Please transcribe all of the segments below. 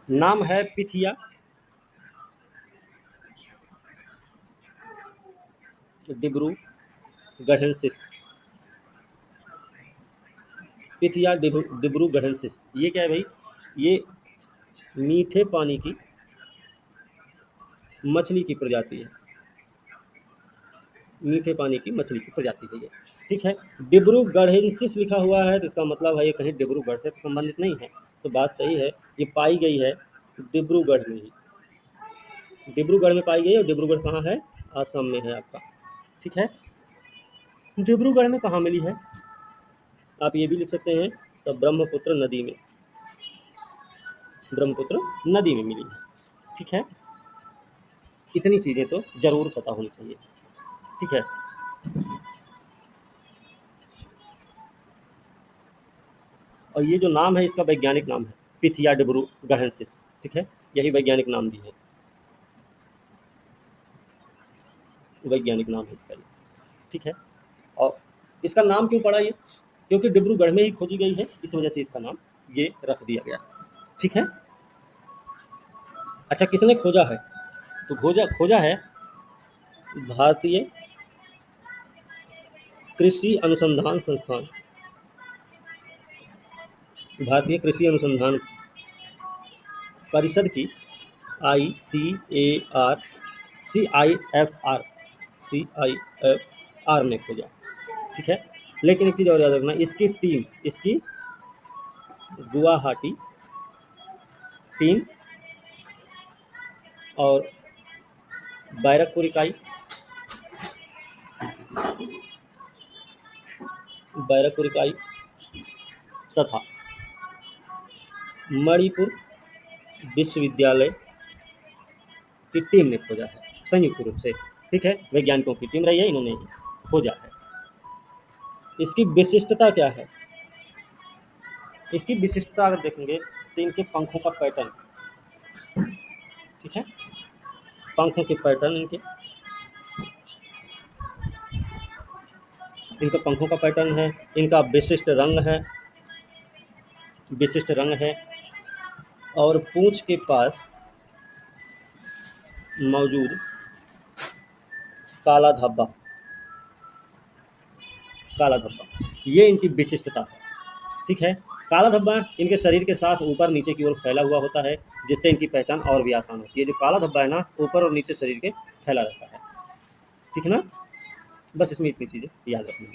नाम है पिथिया डिब्रू गढ़ेंसिस। पिथिया डिब्रू गढ़ेंसिस, ये क्या है भाई? ये मीठे पानी की मछली की प्रजाति है। मीठे पानी की मछली की प्रजाति है ये। ठीक है। डिब्रूगढ़ेंसिस लिखा हुआ है तो इसका मतलब है ये कहीं डिब्रूगढ़ से तो संबंधित नहीं है। तो बात सही है, ये पाई गई है डिब्रूगढ़ में ही। डिब्रूगढ़ में पाई गई है, और डिब्रूगढ़ कहाँ है? आसाम में है आपका। ठीक है। डिब्रूगढ़ में कहाँ मिली है? आप ये भी लिख सकते हैं, तो ब्रह्मपुत्र नदी में, ब्रह्मपुत्र नदी में मिली है। ठीक है। इतनी चीज़ें तो जरूर पता होनी चाहिए। ठीक है। और ये जो नाम है इसका वैज्ञानिक नाम है पिथिया डिब्रू गहनसिस। ठीक है। यही वैज्ञानिक नाम भी है, वैज्ञानिक नाम है इसका ये। ठीक है। और इसका नाम क्यों पड़ा ये? क्योंकि डिब्रूगढ़ में ही खोजी गई है, इस वजह से इसका नाम ये रख दिया गया। ठीक है। अच्छा, किसने खोजा है? तो खोजा खोजा है भारतीय कृषि अनुसंधान संस्थान, भारतीय कृषि अनुसंधान परिषद की, ICAR, CIFR, CIFR ने खोजा। ठीक है। लेकिन एक चीज़ और याद रखना, इसकी टीम, इसकी गुवाहाटी टीम और बैरकपुर इकाई, बैरकपुर इकाई तथा मणिपुर विश्वविद्यालय की टीम ने खोजा है संयुक्त रूप से। ठीक है। वैज्ञानिकों की टीम रही है, इन्होंने खोजा है। इसकी विशिष्टता क्या है? इसकी विशिष्टता अगर देखेंगे तो इनके पंखों का पैटर्न। ठीक है। पंखों के पैटर्न इनके, इनका पंखों का पैटर्न है, इनका विशिष्ट रंग है, और पूंछ के पास मौजूद काला धब्बा, काला धब्बा, ये इनकी विशिष्टता है। ठीक है। काला धब्बा इनके शरीर के साथ ऊपर नीचे की ओर फैला हुआ होता है, जिससे इनकी पहचान और भी आसान होती है। जो काला धब्बा है ना, ऊपर और नीचे शरीर के फैला रहता है। ठीक है ना। बस इसमें इतनी चीज़ें याद रखनी है।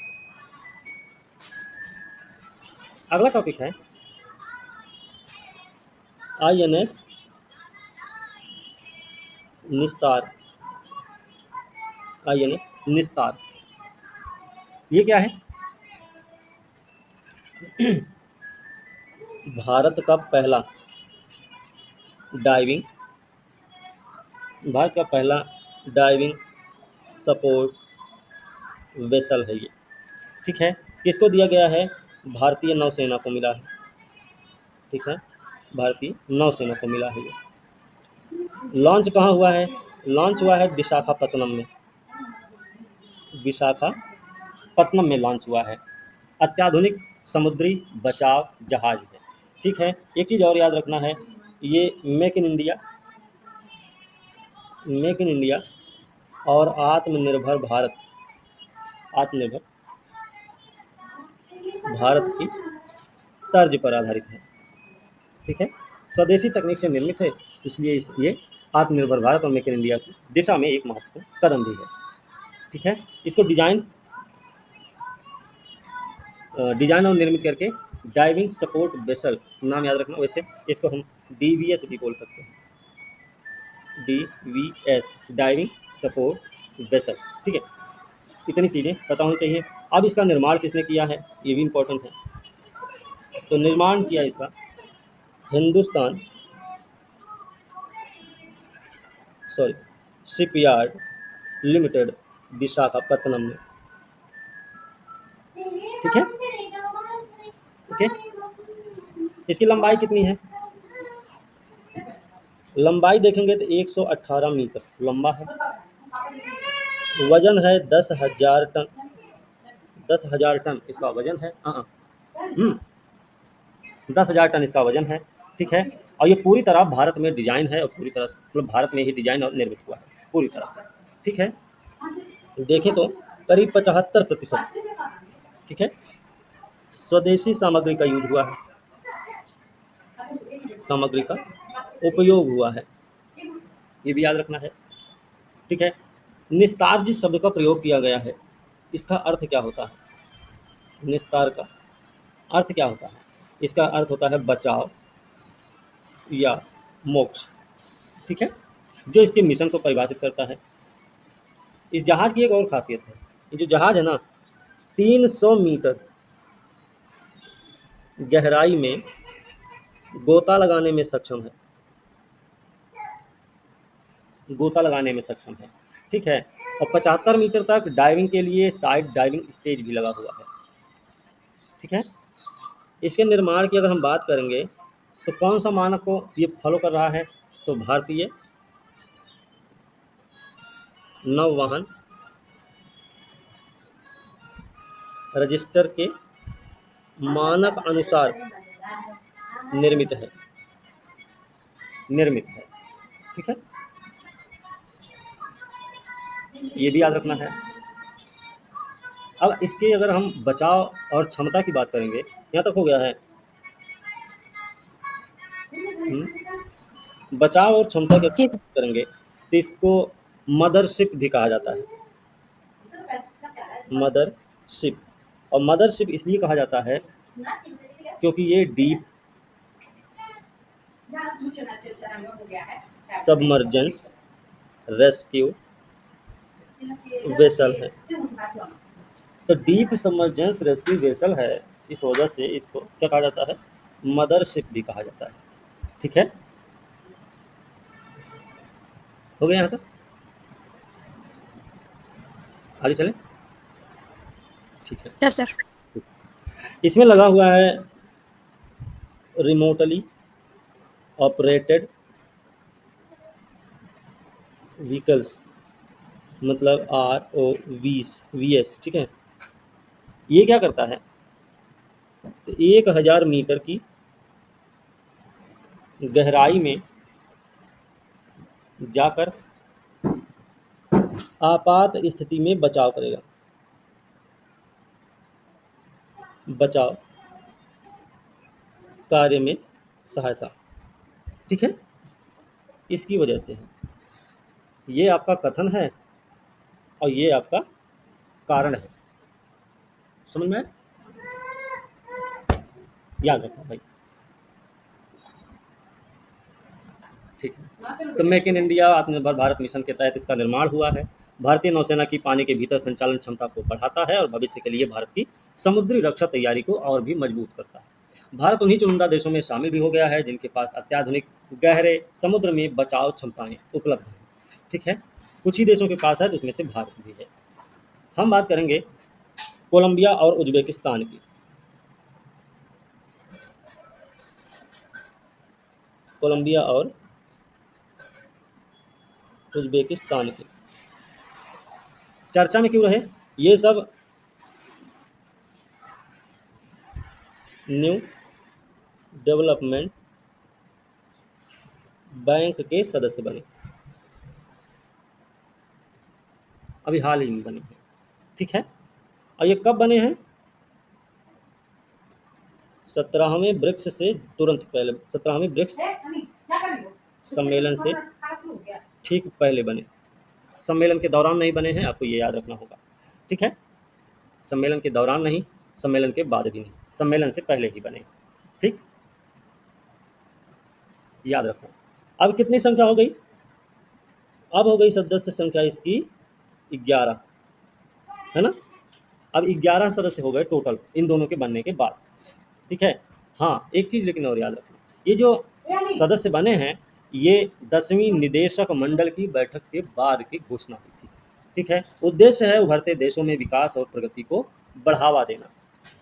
अगला टॉपिक है INS निस्तार। INS निस्तार, ये क्या है? भारत का पहला डाइविंग, भारत का पहला डाइविंग सपोर्ट वेसल है ये। ठीक है। किसको दिया गया है? भारतीय नौसेना को मिला है। ठीक है। भारतीय नौसेना को मिला है ये। लॉन्च कहाँ हुआ है? लॉन्च हुआ है विशाखापत्तनम में, विशाखापत्तनम में लॉन्च हुआ है। अत्याधुनिक समुद्री बचाव जहाज है। ठीक है। एक चीज़ और याद रखना है, ये make in India, make in India और आत्मनिर्भर भारत, आत्मनिर्भर भारत की तर्ज पर आधारित है। ठीक है। स्वदेशी तकनीक से निर्मित है, इसलिए ये आत्मनिर्भर भारत और मेक इन इंडिया की दिशा में एक महत्वपूर्ण कदम भी है। ठीक है। इसको डिजाइन और निर्मित करके डाइविंग सपोर्ट वेसल, नाम याद रखना। वैसे इसको हम DVS भी बोल सकते हैं, DVS, डाइविंग सपोर्ट वेसल। ठीक है। इतनी चीज़ें पता होनी चाहिए। अब इसका निर्माण किसने किया है, ये भी इम्पोर्टेंट है। तो निर्माण किया इसका Hindustan, sorry, shipyard limited, Visakhapatnam में। ठीक है। ओके। इसकी लंबाई कितनी है? लंबाई देखेंगे तो 118 मीटर लंबा है। वजन है 10,000 टन, 10,000 टन इसका वजन है। 10,000 टन इसका वजन है। ठीक है। और ये पूरी तरह भारत में डिजाइन है और पूरी तरह से मतलब भारत में ही डिजाइन और निर्मित हुआ है पूरी तरह से। ठीक है। देखें तो करीब 75%, ठीक है, स्वदेशी सामग्री का यूज हुआ है, सामग्री का उपयोग हुआ है, ये भी याद रखना है। ठीक है। निस्तार जिस शब्द का प्रयोग किया गया है, इसका अर्थ क्या होता है? निस्तार का अर्थ क्या होता है? इसका अर्थ होता है बचाव या मोक्ष। ठीक है, जो इसके मिशन को परिभाषित करता है। इस जहाज की एक और खासियत है, ये जो जहाज है ना, 300 मीटर गहराई में गोता लगाने में सक्षम है, गोता लगाने में सक्षम है। ठीक है। और 75 मीटर तक डाइविंग के लिए साइड डाइविंग स्टेज भी लगा हुआ है। ठीक है। इसके निर्माण की अगर हम बात करेंगे तो कौन सा मानक को ये फॉलो कर रहा है? तो भारतीय नौवहन रजिस्टर के मानक अनुसार निर्मित है, निर्मित है। ठीक है, ये भी याद रखना है। अब इसके अगर हम बचाव और क्षमता की बात करेंगे, यहाँ तक हो गया है। बचाव और क्षमता की जी अगर बात करेंगे तो इसको मदरशिप भी कहा जाता है, मदरशिप। और मदरशिप इसलिए कहा जाता है क्योंकि ये डीप सबमर्जेंस रेस्क्यू वेसल है। तो डीप सबमर्जेंस रेस्क्यू वेसल है, इस वजह से इसको क्या कहा जाता है? मदरशिप भी कहा जाता है। ठीक है, हो गया यहाँ तक, आगे चलें। ठीक है। Yes sir. इसमें लगा हुआ है रिमोटली ऑपरेटेड व्हीकल्स, मतलब ROVs। ठीक है। ये क्या करता है? तो 1000 मीटर की गहराई में जाकर आपात स्थिति में बचाव करेगा, बचाव कार्य में सहायता। ठीक है, इसकी वजह से है, ये आपका कथन है और ये आपका कारण है। समझ में आया? याद रखना भाई। ठीक है। तो मेक इन इंडिया आत्मनिर्भर भारत मिशन के तहत इसका निर्माण हुआ है। भारतीय नौसेना की पानी के भीतर संचालन क्षमता को बढ़ाता है और भविष्य के लिए भारत की समुद्री रक्षा तैयारी को और भी मजबूत करता है। भारत उन्हीं चुनिंदा देशों में शामिल भी हो गया है जिनके पास अत्याधुनिक गहरे समुद्र में बचाव क्षमताएं उपलब्ध हैं। ठीक है, कुछ ही देशों के पास है, तो उसमें से भारत भी है। हम बात करेंगे कोलंबिया और उज्बेकिस्तान की। कोलंबिया और उज्बेकिस्तान की चर्चा में क्यों रहे? ये सब न्यू डेवलपमेंट बैंक के सदस्य बने, अभी हाल ही में बने हैं। ठीक है, और ये कब बने हैं? 17वें ब्रिक्स से तुरंत पहले, 17वें ब्रिक्स सम्मेलन से ठीक पहले बने। सम्मेलन के दौरान नहीं बने हैं, आपको ये याद रखना होगा। ठीक है, सम्मेलन के दौरान नहीं, सम्मेलन के बाद भी नहीं, सम्मेलन से पहले ही बने। ठीक, याद रखना। अब कितनी संख्या हो गई? अब हो गई सदस्य संख्या इसकी 11, है ना? अब 11 सदस्य हो गए टोटल इन दोनों के बनने के बाद। ठीक है। हाँ, एक चीज़ लेकिन और याद रखना, ये जो सदस्य बने हैं, ये 10वीं निदेशक मंडल की बैठक के बाद की घोषणा हुई थी। ठीक है, उद्देश्य है उभरते देशों में विकास और प्रगति को बढ़ावा देना।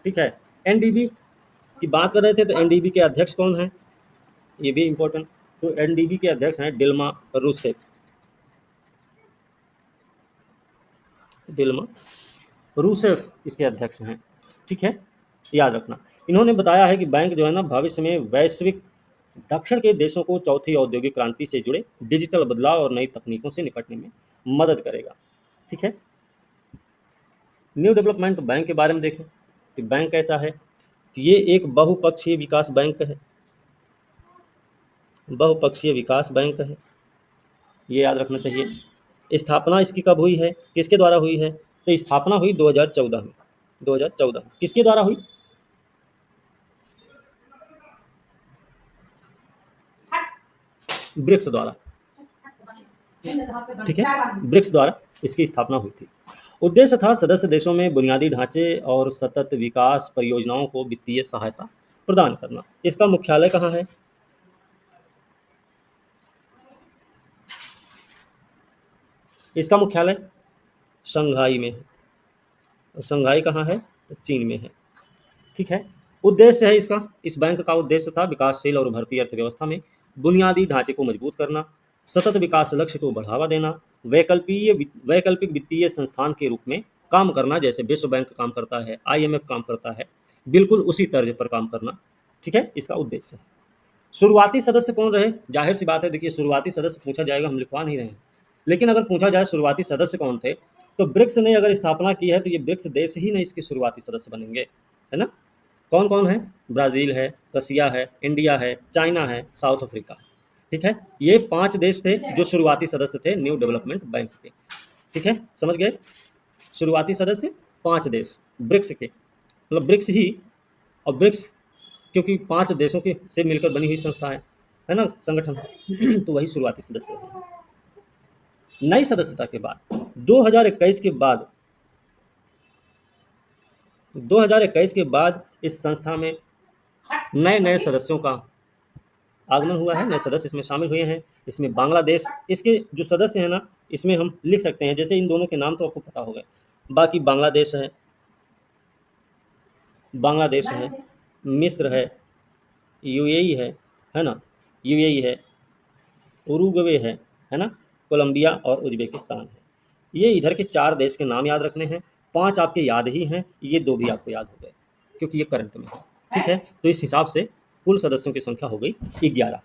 ठीक है। एनडीबी की बात कर रहे थे, तो एनडीबी के अध्यक्ष कौन हैं? ये भी इम्पोर्टेंट। तो एनडीबी के अध्यक्ष हैं डिल्मा रूसेफ, डिल्मा रूसेफ इसके अध्यक्ष हैं। ठीक है, याद रखना। इन्होंने बताया है कि बैंक जो है ना, भविष्य में वैश्विक दक्षिण के देशों को चौथी औद्योगिक क्रांति से जुड़े डिजिटल बदलाव और नई तकनीकों से निपटने में मदद करेगा। ठीक है। न्यू डेवलपमेंट बैंक के बारे में देखें कि बैंक कैसा है, तो ये एक बहुपक्षीय विकास बैंक है। बहुपक्षीय विकास बैंक है, ये याद रखना चाहिए। स्थापना इसकी कब हुई है, किसके द्वारा हुई है, तो स्थापना हुई 2014 में। 2014 किसके द्वारा हुई, ब्रिक्स द्वारा। ठीक है, ब्रिक्स द्वारा इसकी स्थापना हुई थी। उद्देश्य था सदस्य देशों में बुनियादी ढांचे और सतत विकास परियोजनाओं को वित्तीय सहायता प्रदान करना। इसका मुख्यालय कहाँ है, इसका मुख्यालय शंघाई में है। शंघाई कहाँ है, तो चीन में है। ठीक है। उद्देश्य है इसका, इस बैंक का उद्देश्य था विकासशील और उभरती अर्थव्यवस्था में बुनियादी ढांचे को मजबूत करना, सतत विकास लक्ष्य को बढ़ावा देना, वैकल्पिक वित्तीय संस्थान के रूप में काम करना, जैसे विश्व बैंक काम करता है, IMF काम करता है, बिल्कुल उसी तर्ज पर काम करना। ठीक है, इसका उद्देश्य है। शुरुआती सदस्य कौन रहे, जाहिर सी बात है, देखिए शुरुआती सदस्य पूछा जाएगा, हम लिखवा नहीं रहे हैं, लेकिन अगर पूछा जाए शुरुआती सदस्य कौन थे, तो ब्रिक्स ने अगर स्थापना की है तो ये ब्रिक्स देश ही नहीं इसके शुरुआती सदस्य बनेंगे, है ना। कौन कौन है, ब्राज़ील है, रसिया है, इंडिया है, चाइना है, साउथ अफ्रीका। ठीक है, ये 5 देश थे जो शुरुआती सदस्य थे न्यू डेवलपमेंट बैंक के। ठीक है, समझ गए, शुरुआती सदस्य 5 देश ब्रिक्स के, मतलब ब्रिक्स ही, और ब्रिक्स क्योंकि 5 देशों के से मिलकर बनी हुई संस्था है ना, संगठन तो वही शुरुआती सदस्य है। नई सदस्यता के बाद 2021 के बाद 2021 के बाद इस संस्था में नए नए सदस्यों का आगमन हुआ है, नए सदस्य इसमें शामिल हुए हैं। इसमें बांग्लादेश, इसके जो सदस्य हैं ना, इसमें हम लिख सकते हैं, जैसे इन दोनों के नाम तो आपको पता होगा, बाकी बांग्लादेश है, बांग्लादेश है, मिस्र है, यूएई है ना, यूएई है, उरुग्वे है ना, कोलंबिया और उज्बेकिस्तान है। ये इधर के 4 देश के नाम याद रखने हैं। 5 आपके याद ही हैं, ये 2 भी आपको याद हो गए क्योंकि ये करंट में है। ठीक है, तो इस हिसाब से कुल सदस्यों की संख्या हो गई 11।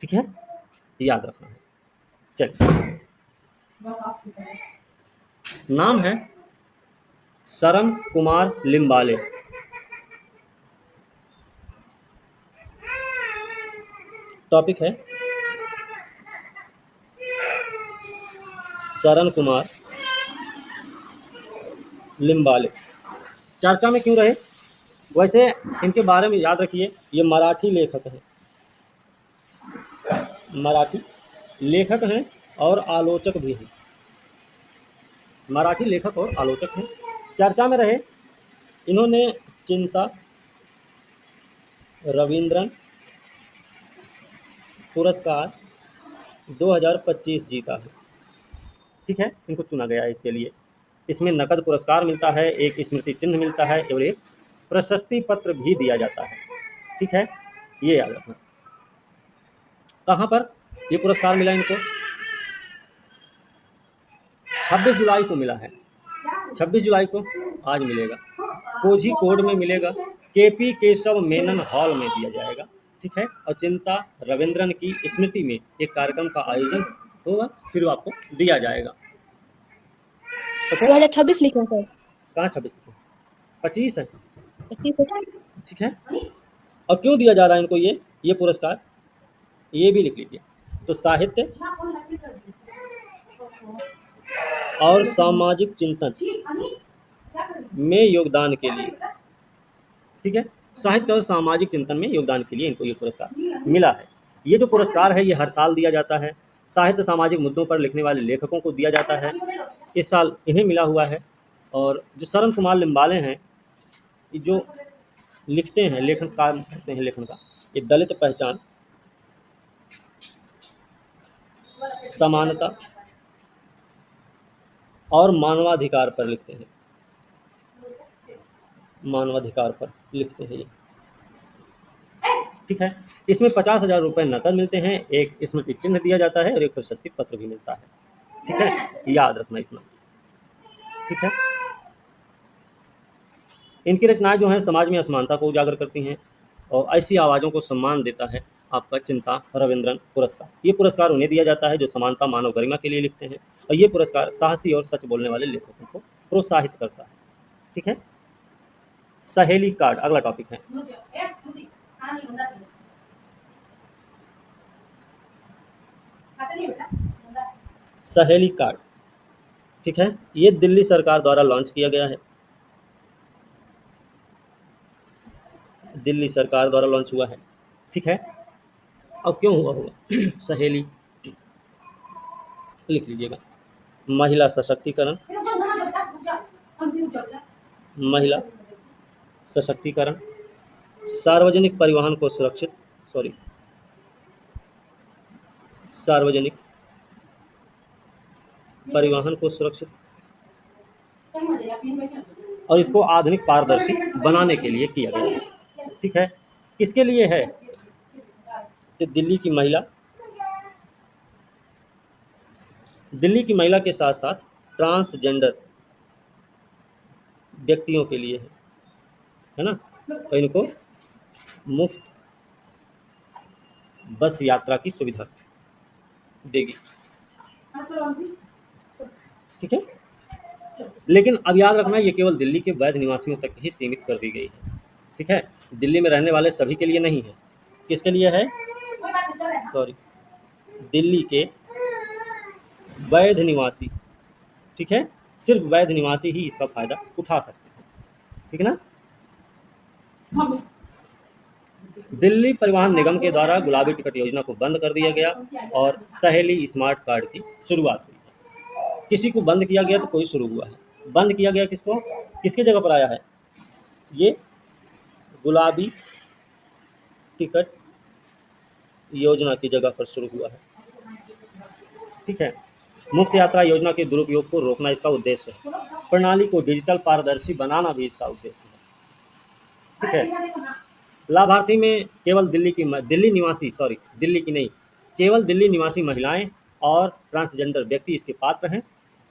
ठीक है, याद रखना है। चलिए, नाम है सरन कुमार लिम्बाले। टॉपिक है सरन कुमार लिम्बाले। चर्चा में क्यों रहे, वैसे इनके बारे में याद रखिए, ये मराठी लेखक हैं, मराठी लेखक हैं और आलोचक भी हैं, मराठी लेखक और आलोचक हैं। चर्चा में रहे, इन्होंने चिंता रविंद्रन पुरस्कार 2025 जीता है। ठीक है, इनको चुना गया है इसके लिए। इसमें नकद पुरस्कार मिलता है, एक स्मृति चिन्ह मिलता है और एक प्रशस्ति पत्र भी दिया जाता है। ठीक है, ये याद रखना। कहाँ पर ये पुरस्कार मिला इनको, 26 जुलाई को मिला है, 26 जुलाई को आज मिलेगा, कोझिकोड में मिलेगा, KP केशव मेनन हॉल में दिया जाएगा। ठीक है, और चिंता रविंद्रन की स्मृति में एक कार्यक्रम का आयोजन होगा, फिर वो आपको दिया जाएगा। ओके, 2026 लिखा सर, कहाँ 26 लिखे, 25 है। 25 है। ठीक है, और क्यों दिया जा रहा है इनको ये पुरस्कार, ये भी लिख लीजिए। तो साहित्य और सामाजिक चिंतन में योगदान के लिए, ठीक है, साहित्य और सामाजिक चिंतन में योगदान के लिए इनको ये पुरस्कार मिला है। ये जो पुरस्कार है ये हर साल दिया जाता है, साहित्य सामाजिक मुद्दों पर लिखने वाले लेखकों को दिया जाता है। इस साल इन्हें मिला हुआ है। और जो सरन कुमार लिम्बाले हैं, ये जो लिखते हैं, लेखन काम करते हैं लेखन का, ये दलित पहचान, समानता और मानवाधिकार पर लिखते हैं, मानवाधिकार पर लिखते हैं ये। ठीक है, इसमें 50,000 रुपये नकद मिलते हैं, एक स्मृति चिन्ह दिया जाता है और एक प्रशस्ति पत्र भी मिलता है। ठीक है, याद रखना इतना। ठीक है, इनकी रचनाएं जो हैं समाज में असमानता को उजागर करती हैं और ऐसी आवाज़ों को सम्मान देता है आपका चिंता रविंद्रन पुरस्कार। ये पुरस्कार उन्हें दिया जाता है जो समानता मानव गरिमा के लिए लिखते हैं, और ये पुरस्कार साहसी और सच बोलने वाले लेखकों को प्रोत्साहित करता है। ठीक है। सहेली कार्ड अगला टॉपिक है। सहेली कार्ड, ठीक है, ये दिल्ली सरकार द्वारा लॉन्च किया गया है। दिल्ली सरकार द्वारा लॉन्च हुआ है। ठीक है। और क्यों हुआ होगा सहेली लिख लीजिएगा। महिला सशक्तिकरण, महिला सशक्तिकरण, सार्वजनिक परिवहन को सुरक्षित, सॉरी, सार्वजनिक परिवहन को सुरक्षित और इसको आधुनिक पारदर्शी बनाने के लिए किया गया है। ठीक है। किसके लिए है? कि दिल्ली की महिला के साथ साथ ट्रांसजेंडर व्यक्तियों के लिए है ना, तो इनको मुफ्त बस यात्रा की सुविधा देगी। ठीक है। लेकिन अब याद रखना, ये केवल दिल्ली के वैध निवासियों तक ही सीमित कर दी गई है। ठीक है। दिल्ली में रहने वाले सभी के लिए नहीं है। किसके लिए है? सॉरी, दिल्ली के वैध निवासी। ठीक है। सिर्फ वैध निवासी ही इसका फायदा उठा सकते हैं। ठीक है ना। दिल्ली परिवहन निगम के द्वारा गुलाबी टिकट योजना को बंद कर दिया गया और सहेली स्मार्ट कार्ड की शुरुआत हुई है। किसी को बंद किया गया तो कोई शुरू हुआ है। बंद किया गया किसको? किसके जगह पर आया है? ये गुलाबी टिकट योजना की जगह पर शुरू हुआ है। ठीक है। मुफ्त यात्रा योजना के दुरुपयोग को रोकना इसका उद्देश्य है। प्रणाली को डिजिटल पारदर्शी बनाना भी इसका उद्देश्य है। ठीक है। लाभार्थी में केवल दिल्ली निवासी, सॉरी, दिल्ली की नहीं, केवल दिल्ली निवासी महिलाएं और ट्रांसजेंडर व्यक्ति इसके पात्र हैं।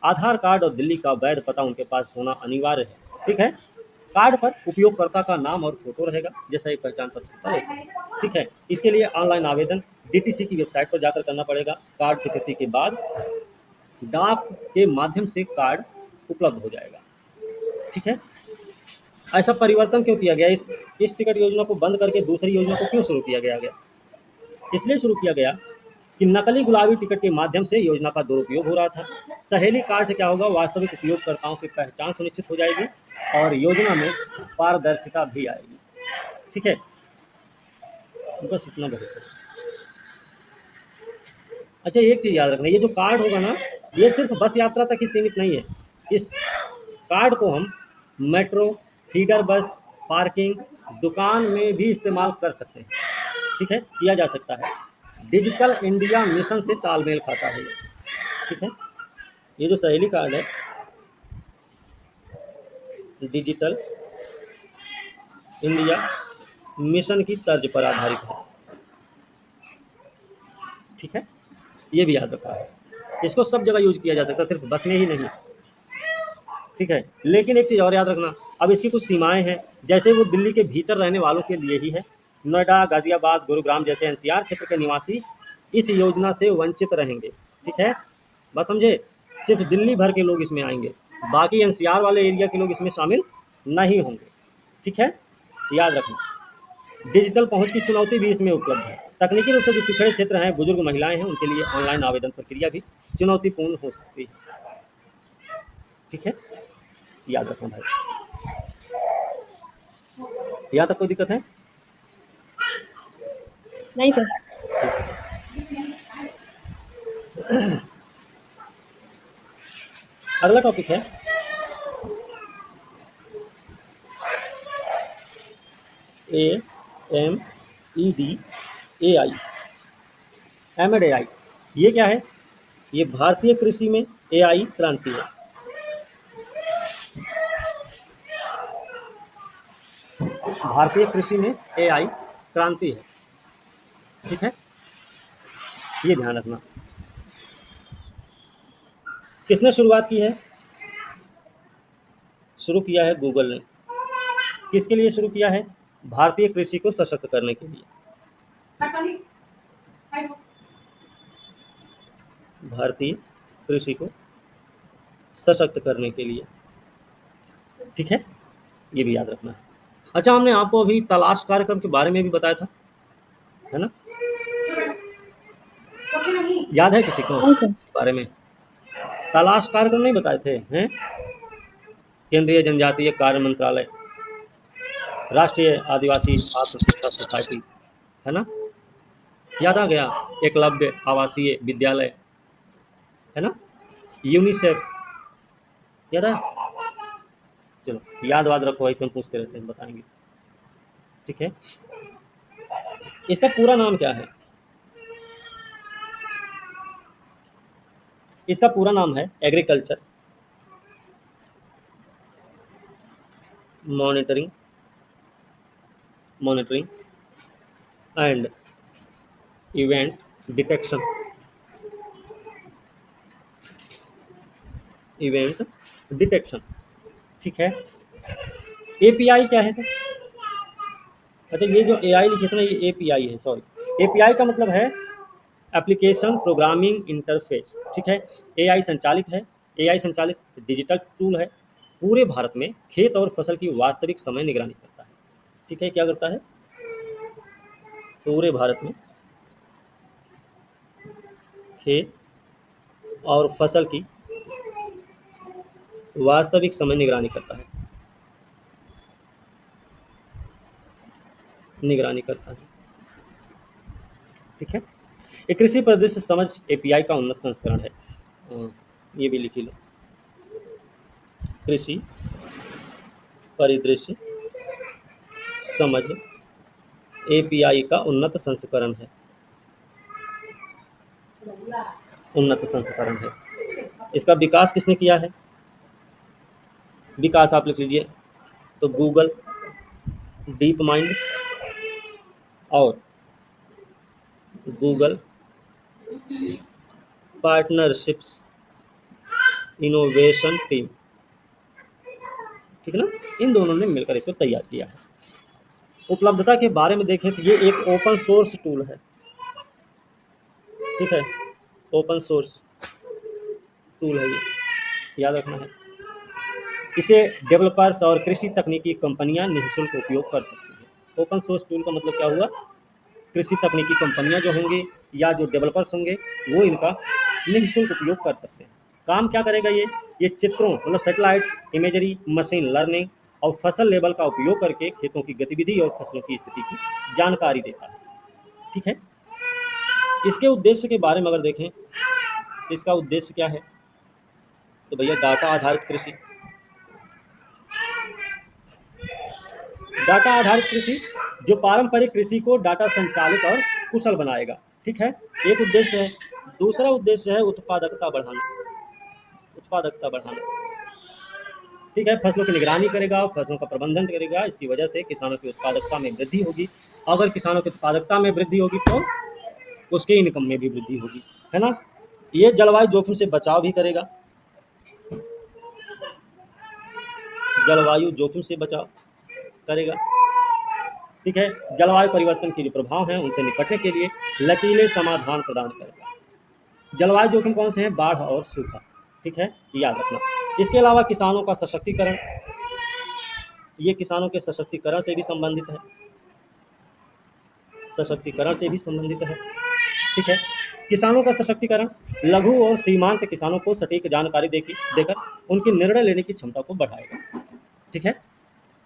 आधार कार्ड और दिल्ली का वैध पता उनके पास होना अनिवार्य है। ठीक है। कार्ड पर उपयोगकर्ता का नाम और फोटो रहेगा, जैसा एक पहचान पत्र होता है वैसा। ठीक है। इसके लिए ऑनलाइन आवेदन डीटीसी की वेबसाइट पर जाकर करना पड़ेगा। कार्ड स्वीकृति के बाद डाक के माध्यम से कार्ड उपलब्ध हो जाएगा। ठीक है। ऐसा परिवर्तन क्यों किया गया? इस टिकट योजना को बंद करके दूसरी योजना को क्यों शुरू किया गया? इसलिए शुरू किया गया कि नकली गुलाबी टिकट के माध्यम से योजना का दुरुपयोग हो रहा था। सहेली कार्ड से क्या होगा? वास्तविक उपयोगकर्ताओं की पहचान सुनिश्चित हो जाएगी और योजना में पारदर्शिता भी आएगी। ठीक है। बस इतना बहुत है। अच्छा, एक चीज़ याद रखना, ये जो कार्ड होगा ना, ये सिर्फ बस यात्रा तक ही सीमित नहीं है। इस कार्ड को हम मेट्रो, फीडर बस, पार्किंग, दुकान में भी इस्तेमाल कर सकते हैं। ठीक है, किया जा सकता है। डिजिटल इंडिया मिशन से तालमेल खाता है ये। ठीक है। ये जो सहेली कार्ड है, डिजिटल इंडिया मिशन की तर्ज पर आधारित है। ठीक है। ये भी याद रखा है। इसको सब जगह यूज किया जा सकता है, सिर्फ बस में ही नहीं। ठीक है। लेकिन एक चीज़ और याद रखना, अब इसकी कुछ सीमाएं हैं। जैसे वो दिल्ली के भीतर रहने वालों के लिए ही है। नोएडा, गाजियाबाद, गुरुग्राम जैसे एनसीआर क्षेत्र के निवासी इस योजना से वंचित रहेंगे। ठीक है। बस समझे, सिर्फ दिल्ली भर के लोग इसमें आएंगे, बाकी एनसीआर वाले एरिया के लोग इसमें शामिल नहीं होंगे। ठीक है। याद रखना, डिजिटल पहुंच की चुनौती भी इसमें उपलब्ध है। तकनीकी रूप से जो पिछड़े क्षेत्र हैं, बुजुर्ग महिलाएं हैं, उनके लिए ऑनलाइन आवेदन प्रक्रिया भी चुनौतीपूर्ण हो सकती है। ठीक है। याद रखना भाई। यहाँ तक कोई दिक्कत है? नहीं सर। अगला टॉपिक है AMED AI। ये क्या है? ये भारतीय कृषि में AI क्रांति है। भारतीय कृषि में AI क्रांति है। ठीक है। ये ध्यान रखना। किसने शुरुआत की है? शुरू किया है गूगल ने। किसके लिए शुरू किया है? भारतीय कृषि को सशक्त करने के लिए। भारतीय कृषि को सशक्त करने के लिए। ठीक है, ये भी याद रखना है। अच्छा, हमने आपको अभी तलाश कार्यक्रम के बारे में भी बताया था, है ना? याद है किसी को हाँ सर। इसके बारे में? तलाश कार्यक्रम नहीं बताए थे हैं? केंद्रीय जनजातीय कार्य मंत्रालय, राष्ट्रीय आदिवासी आत्म शिक्षा सोसाइटी, है ना? याद आ गया? एकलव्य आवासीय विद्यालय, है ना? यूनिसेफ, याद है? चलो, याद वाद रखो, ऐसे हम पूछते रहते हैं, बताएंगे। ठीक है, इसका पूरा नाम क्या है? इसका पूरा नाम है agriculture monitoring monitoring and event detection event detection. ठीक है, एपीआई क्या है? अच्छा, ये जो एआई लिखे थे ना, ये एपीआई है, सॉरी। एपीआई का मतलब है एप्लीकेशन प्रोग्रामिंग इंटरफेस। ठीक है, एआई संचालित है, एआई संचालित डिजिटल टूल है, पूरे भारत में खेत और फसल की वास्तविक समय निगरानी करता है। ठीक है, क्या करता है? पूरे भारत में खेत और फसल की वास्तविक समय निगरानी करता है, निगरानी करता है। ठीक है, एक कृषि परिदृश्य समझ एपीआई का उन्नत संस्करण है। ये भी लिखी लो, कृषि परिदृश्य समझ एपीआई का उन्नत संस्करण है, उन्नत संस्करण है। इसका विकास किसने किया है? विकास आप लिख लीजिए, तो गूगल, डीप माइंड और गूगल पार्टनरशिप्स इनोवेशन टीम, ठीक है ना? इन दोनों ने मिलकर इसको तैयार किया है। उपलब्धता के बारे में देखें तो ये एक ओपन सोर्स टूल है। ठीक है, ओपन सोर्स टूल है, ये याद रखना है। इसे डेवलपर्स और कृषि तकनीकी कंपनियां निःशुल्क उपयोग कर सकती हैं। ओपन सोर्स टूल का मतलब क्या हुआ? कृषि तकनीकी कंपनियां जो होंगी या जो डेवलपर्स होंगे, वो इनका निःशुल्क उपयोग कर सकते हैं। काम क्या करेगा ये चित्रों मतलब सैटेलाइट इमेजरी, मशीन लर्निंग और फसल लेवल का उपयोग करके खेतों की गतिविधि और फसलों की स्थिति की जानकारी देता है। ठीक है, इसके उद्देश्य के बारे में अगर देखें, इसका उद्देश्य क्या है? तो भैया डाटा आधारित कृषि, डाटा आधारित कृषि जो पारंपरिक कृषि को डाटा संचालित और कुशल बनाएगा। ठीक है, एक उद्देश्य है। दूसरा उद्देश्य है उत्पादकता बढ़ाना, उत्पादकता बढ़ाना। ठीक है, फसलों की निगरानी करेगा, फसलों का प्रबंधन करेगा, इसकी वजह से किसानों की उत्पादकता में वृद्धि होगी। अगर किसानों की उत्पादकता में वृद्धि होगी तो उसके इनकम में भी वृद्धि होगी, है ना? ये जलवायु जोखिम से बचाव भी करेगा, जलवायु जोखिम से बचाव करेगा। ठीक है, जलवायु परिवर्तन के जो प्रभाव हैं उनसे निपटने के लिए लचीले समाधान प्रदान करेगा। जलवायु जोखिम कौन से हैं? बाढ़ और सूखा। ठीक है, याद रखना। इसके अलावा किसानों का सशक्तिकरण, ये किसानों के सशक्तिकरण से भी संबंधित है, सशक्तिकरण से भी संबंधित है। ठीक है, किसानों का सशक्तिकरण लघु और सीमांत किसानों को सटीक जानकारी देकर उनकी निर्णय लेने की क्षमता को बढ़ाएगा। ठीक है,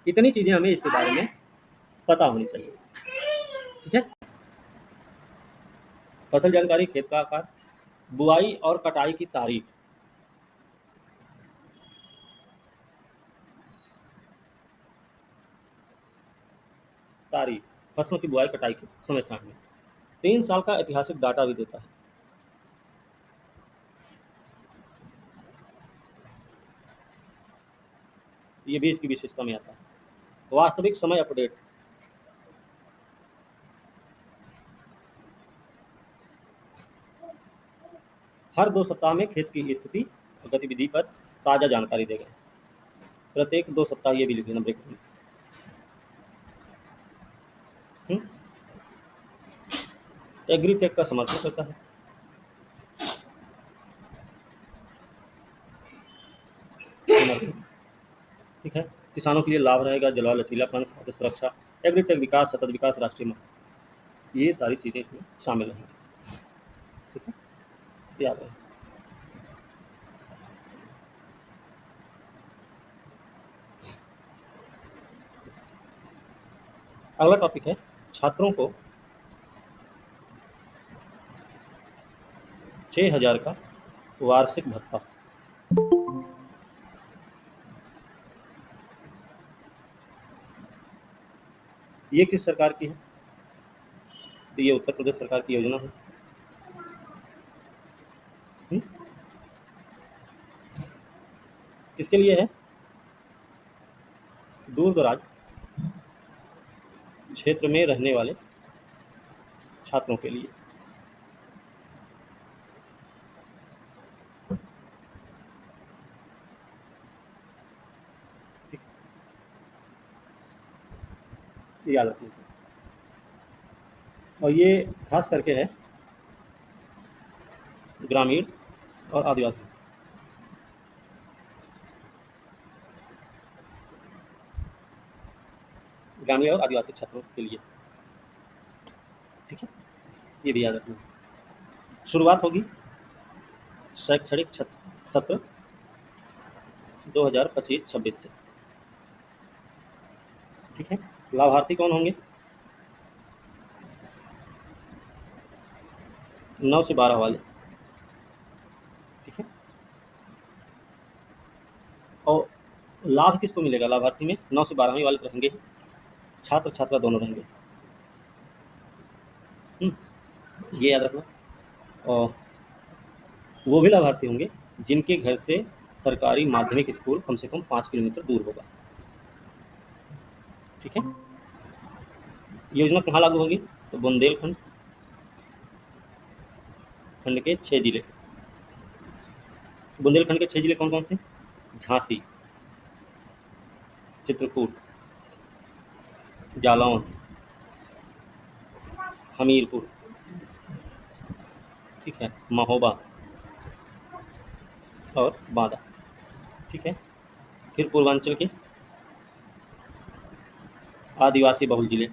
इतनी चीजें हमें इसके बारे में पता होनी चाहिए। ठीक है, फसल जानकारी, खेत का आकार, बुआई और कटाई की तारीख, तारीख फसलों की बुआई कटाई की समय सारणी, 3 साल का ऐतिहासिक डाटा भी देता है। ये भी इसकी विशेषता में आता है। वास्तविक समय अपडेट, हर 2 सप्ताह में खेत की स्थिति और गतिविधि पर ताज़ा जानकारी देगा। प्रत्येक 2 सप्ताह, ये भी लिख लेना ब्रेक में। एग्रीटेक का समर्थन करता है। ठीक है। किसानों के लिए लाभ रहेगा, जलवायु लचीलापन, खाद्य सुरक्षा, एग्रीटेक विकास, सतत विकास, राष्ट्रीय ये सारी चीज़ें इसमें शामिल रहेंगी। ठीक है, याद रहे। अगला टॉपिक है छात्रों को 6,000 का वार्षिक भत्ता। ये किस सरकार की है? तो ये उत्तर प्रदेश सरकार की योजना है। हुँ? किसके लिए है? दूर दराज क्षेत्र में रहने वाले छात्रों के लिए। ठीक, ये याद रखना। और ये खास करके है ग्रामीण और आदिवासी। ग्रामीण और आदिवासी छात्रों के लिए। ठीक है, ये भी याद रखना। शुरुआत होगी शैक्षणिक सत्र 2025-26 से। ठीक है, लाभार्थी कौन होंगे? 9 से 12 वाले। ठीक है, और लाभ किसको मिलेगा? लाभार्थी में 9 से 12वीं वाले तो रहेंगे, छात्र छात्रा दोनों रहेंगे। ये याद रखना। और वो भी लाभार्थी होंगे जिनके घर से सरकारी माध्यमिक स्कूल कम से कम 5 किलोमीटर दूर होगा। ठीक है, योजना कहाँ लागू होगी? तो बुंदेलखंड खंड के 6 जिले। बुंदेलखंड के 6 जिले कौन कौन से? झांसी, चित्रकूट, जालौन, हमीरपुर, ठीक है, महोबा और बांदा। ठीक है, फिर पूर्वांचल के आदिवासी बहुल जिले।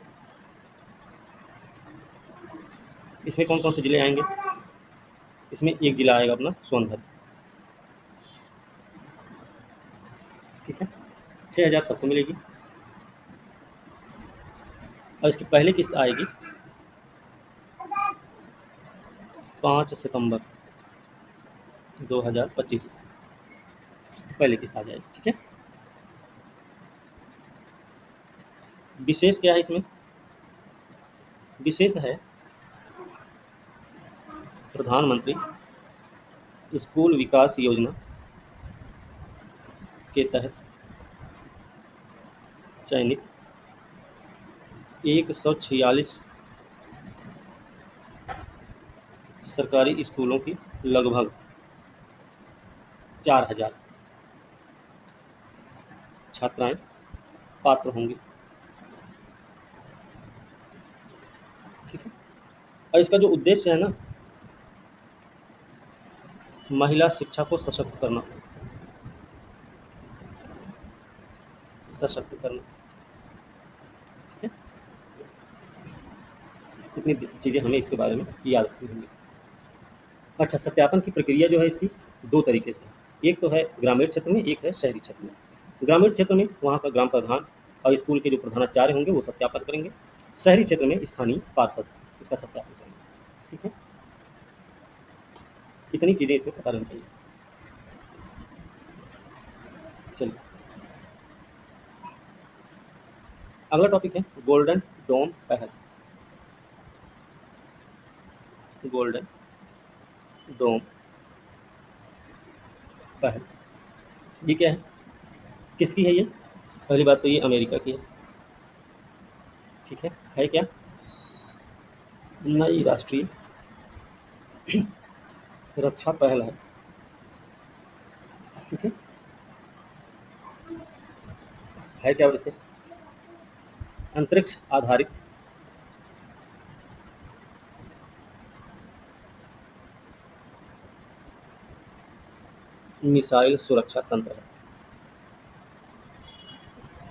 इसमें कौन कौन से जिले आएंगे? इसमें एक जिला आएगा अपना सोनभद्र। ठीक है, 6,000 सबको मिलेगी। और इसकी पहली किस्त आएगी 5 सितंबर 2025, पहली किस्त आ जाएगी। ठीक है, विशेष क्या है इसमें? विशेष है प्रधानमंत्री स्कूल विकास योजना के तहत चयनित 146 सरकारी स्कूलों की लगभग 4,000 छात्राएं पात्र होंगी। ठीक है, और इसका जो उद्देश्य है ना, महिला शिक्षा को सशक्त करना, सशक्त करना। ठीक है, इतनी चीज़ें हमें इसके बारे में याद रखनी होंगी। अच्छा, सत्यापन की प्रक्रिया जो है इसकी 2 तरीके से, एक तो है ग्रामीण क्षेत्र में, एक है शहरी क्षेत्र में। ग्रामीण क्षेत्र में वहाँ का ग्राम प्रधान और स्कूल के जो प्रधानाचार्य होंगे वो सत्यापन करेंगे। शहरी क्षेत्र में स्थानीय पार्षद इसका सत्यापन करेंगे। ठीक है, इतनी चीज़ें इसमें पता रहनी चाहिए। चलिए, अगला टॉपिक है गोल्डन डोम पहल। गोल्डन डोम पहल ये क्या है? किसकी है ये? पहली बात तो ये अमेरिका की है। ठीक है क्या? नई राष्ट्रीय रक्षा पहल है। ठीक है क्या वैसे? अंतरिक्ष आधारित मिसाइल सुरक्षा तंत्र है।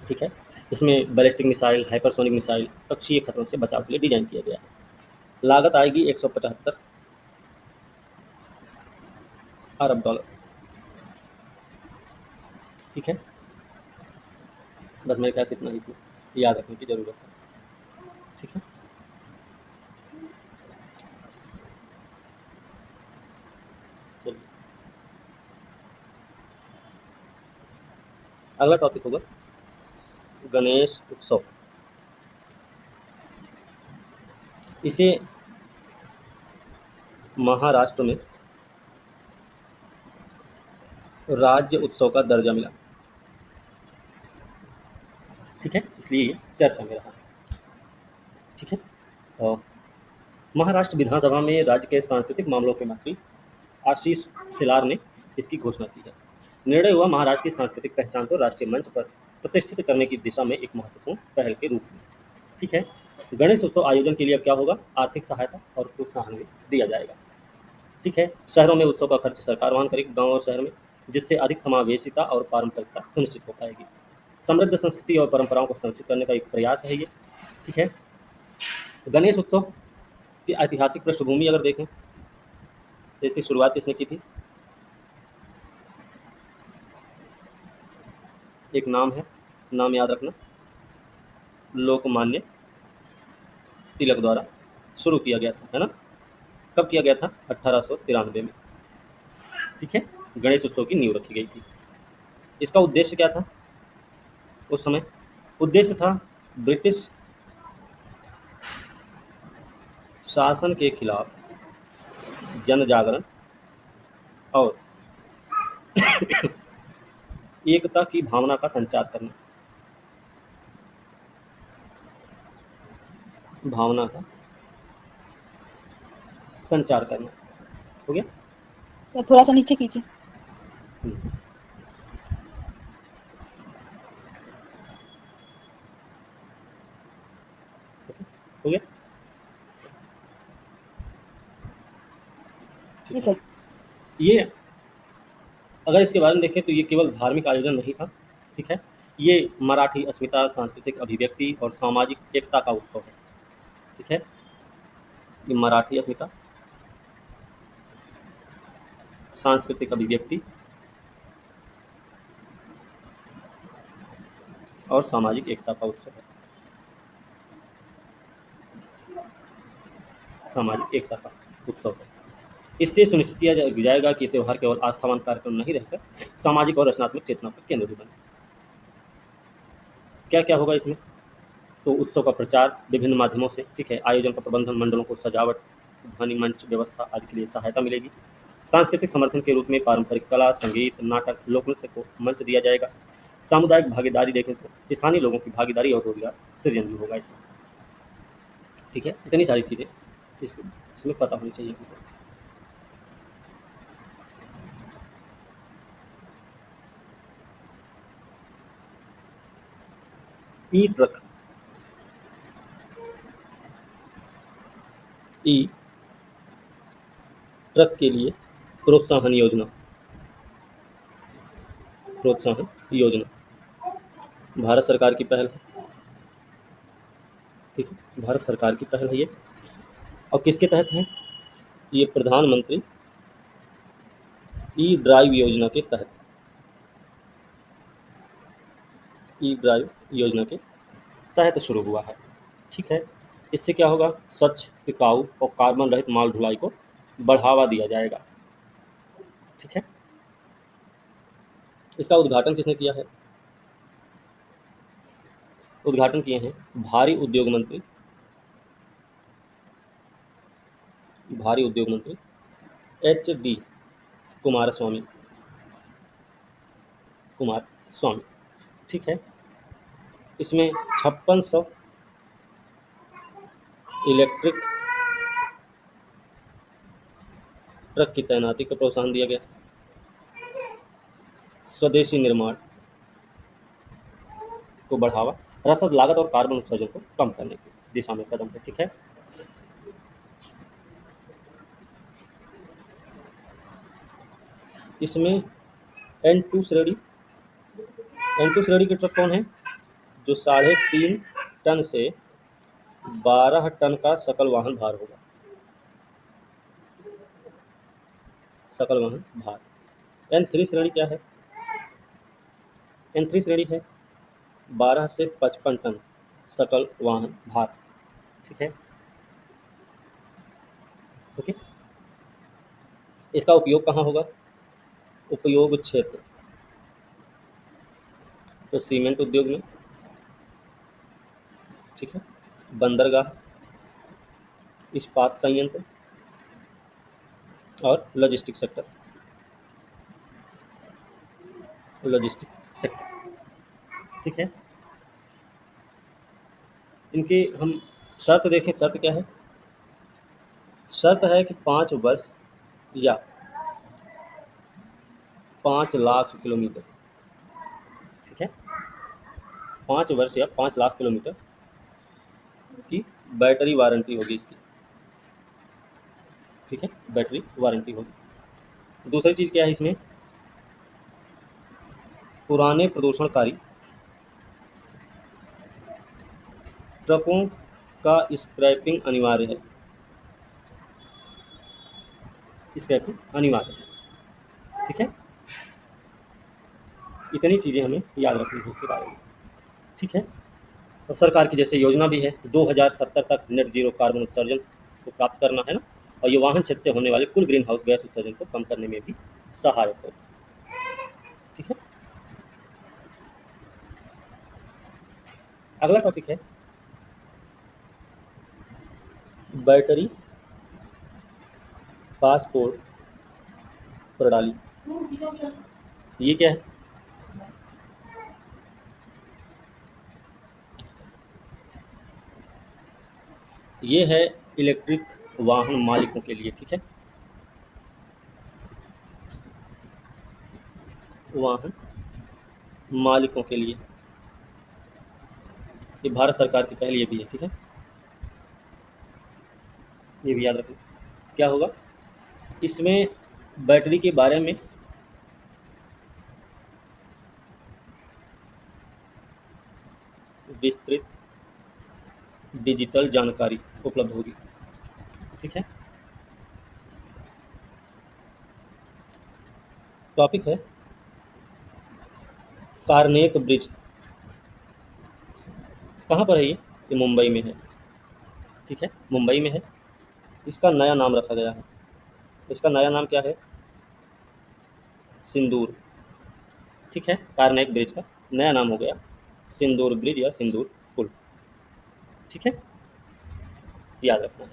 ठीक है। इसमें बैलिस्टिक मिसाइल, हाइपरसोनिक मिसाइल, कक्षीय खतरों से बचाव के लिए डिज़ाइन किया गया है। लागत आएगी 175 अरब डॉलर। ठीक है। बस मेरे ख्याल से इतना ही इसमें याद रखने की ज़रूरत है। ठीक है। चलिए, अगला टॉपिक होगा गणेश उत्सव। इसे महाराष्ट्र में राज्य उत्सव का दर्जा मिला। ठीक है, इसलिए ये चर्चा में रहा है। ठीक है। और महाराष्ट्र विधानसभा में राज्य के सांस्कृतिक मामलों के मंत्री आशीष शेलार ने इसकी घोषणा की है। निर्णय हुआ महाराष्ट्र की सांस्कृतिक पहचान को राष्ट्रीय मंच पर प्रतिष्ठित करने की दिशा में एक महत्वपूर्ण पहल के रूप में। ठीक है। गणेश उत्सव आयोजन के लिए अब क्या होगा, आर्थिक सहायता और प्रोत्साहन भी दिया जाएगा। ठीक है। शहरों में उत्सव का खर्च सरकार वहन करेगी, गांव और शहर में, जिससे अधिक समावेशिता और पारंपरिकता सुनिश्चित हो पाएगी। समृद्ध संस्कृति और परंपराओं को संरक्षित करने का एक प्रयास है ये। ठीक है। गणेश उत्सव की ऐतिहासिक पृष्ठभूमि अगर देखें तो इसकी शुरुआत किसने की थी? एक नाम है, नाम याद रखना, लोकमान्य तिलक द्वारा शुरू किया गया था, है ना? कब किया गया था? 1893 में। ठीक है। गणेश उत्सव की नींव रखी गई थी। इसका उद्देश्य क्या था उस समय? उद्देश्य था ब्रिटिश शासन के खिलाफ जन जागरण और एकता की भावना का संचार करना। भावना का संचार करना। हो गया? तो थोड़ा सा नीचे कीजिए। हम्म, हो गया? ठीक ठीक है। है। ये अगर इसके बारे में देखें तो ये केवल धार्मिक आयोजन नहीं था। ठीक है। ये मराठी अस्मिता, सांस्कृतिक अभिव्यक्ति और सामाजिक एकता का उत्सव है। ठीक है। ये मराठी अस्मिता, सांस्कृतिक अभिव्यक्ति और सामाजिक एकता का उत्सव है। सामाजिक एकता का उत्सव है। इससे सुनिश्चित किया जाएगा कि त्यौहार केवल आस्थावान कार्यक्रम नहीं रहकर सामाजिक और रचनात्मक चेतना का केंद्र भी बने। क्या क्या होगा इसमें? तो उत्सव का प्रचार विभिन्न माध्यमों से। ठीक है। आयोजन का प्रबंधन, मंडलों को सजावट, ध्वनि मंच व्यवस्था आदि के लिए सहायता मिलेगी। सांस्कृतिक समर्थन के रूप में पारंपरिक कला, संगीत, नाटक, लोक नृत्य को मंच दिया जाएगा। सामुदायिक भागीदारी देखें तो स्थानीय लोगों की भागीदारी और रोजगार सृजन भी होगा इसमें। ठीक है। इतनी सारी चीज़ें इसमें पता होनी चाहिए हमको। ई ट्रक, ई ट्रक के लिए प्रोत्साहन योजना, प्रोत्साहन योजना भारत सरकार की पहल है। ठीक है। भारत सरकार की पहल है ये। और किसके तहत है? ये प्रधानमंत्री ई ड्राइव योजना के तहत, ई ड्राइव योजना के तहत शुरू हुआ है। ठीक है। इससे क्या होगा? स्वच्छ, टिकाऊ और कार्बन रहित माल ढुलाई को बढ़ावा दिया जाएगा। ठीक है। इसका उद्घाटन किसने किया है? उद्घाटन किए हैं भारी उद्योग मंत्री, भारी उद्योग मंत्री एच डी कुमार स्वामी, कुमार स्वामी। ठीक है। इसमें 5600 इलेक्ट्रिक ट्रक की तैनाती को प्रोत्साहन दिया गया। स्वदेशी निर्माण को बढ़ावा, रसद लागत और कार्बन उत्सर्जन को कम करने की दिशा में कदम है। ठीक है। इसमें एन टू श्रेणी, एन टू श्रेणी के ट्रक कौन है? जो 3.5 टन से 12 टन का सकल वाहन भार होगा। सकल वाहन भार। N3 श्रेणी क्या है? N3 श्रेणी है 12 से 55 टन सकल वाहन भार। ठीक है, ओके। इसका उपयोग कहाँ होगा? उपयोग क्षेत्र तो सीमेंट उद्योग में, ठीक है, बंदरगाह, इस्पात संयंत्र और लॉजिस्टिक सेक्टर। लॉजिस्टिक सेक्टर, ठीक है। इनकी हम शर्त देखें, शर्त क्या है? शर्त है कि 5 वर्ष या 5 लाख किलोमीटर, ठीक है, 5 वर्ष या 5 लाख किलोमीटर की बैटरी वारंटी होगी इसकी, ठीक है, बैटरी वारंटी होगी। दूसरी चीज़ क्या है इसमें? पुराने प्रदूषणकारी ट्रकों का स्क्रैपिंग अनिवार्य है। स्क्रैपिंग अनिवार्य है, ठीक है। इतनी चीज़ें हमें याद रखनी है उसके बारे में, ठीक है। और सरकार की जैसे योजना भी है 2070 तक नेट जीरो कार्बन उत्सर्जन को प्राप्त करना है ना, और ये वाहन क्षेत्र से होने वाले कुल ग्रीन हाउस गैस उत्सर्जन को कम करने में भी सहायक हो, ठीक है। अगला टॉपिक है बैटरी पासपोर्ट प्रणाली। ये क्या है? ये है इलेक्ट्रिक वाहन मालिकों के लिए, ठीक है, वाहन मालिकों के लिए। ये भारत सरकार की पहल ये भी है, ठीक है, ये भी याद रखना। क्या होगा इसमें? बैटरी के बारे में विस्तृत डिजिटल जानकारी उपलब्ध होगी, ठीक है। टॉपिक है कार्नेक ब्रिज। कहाँ पर है ये मुंबई में है, ठीक है, मुंबई में है। इसका नया नाम रखा गया है। इसका नया नाम क्या है? सिंदूर, ठीक है। कार्नेक ब्रिज का नया नाम हो गया सिंदूर ब्रिज या सिंदूर पुल, ठीक है, याद रखना है।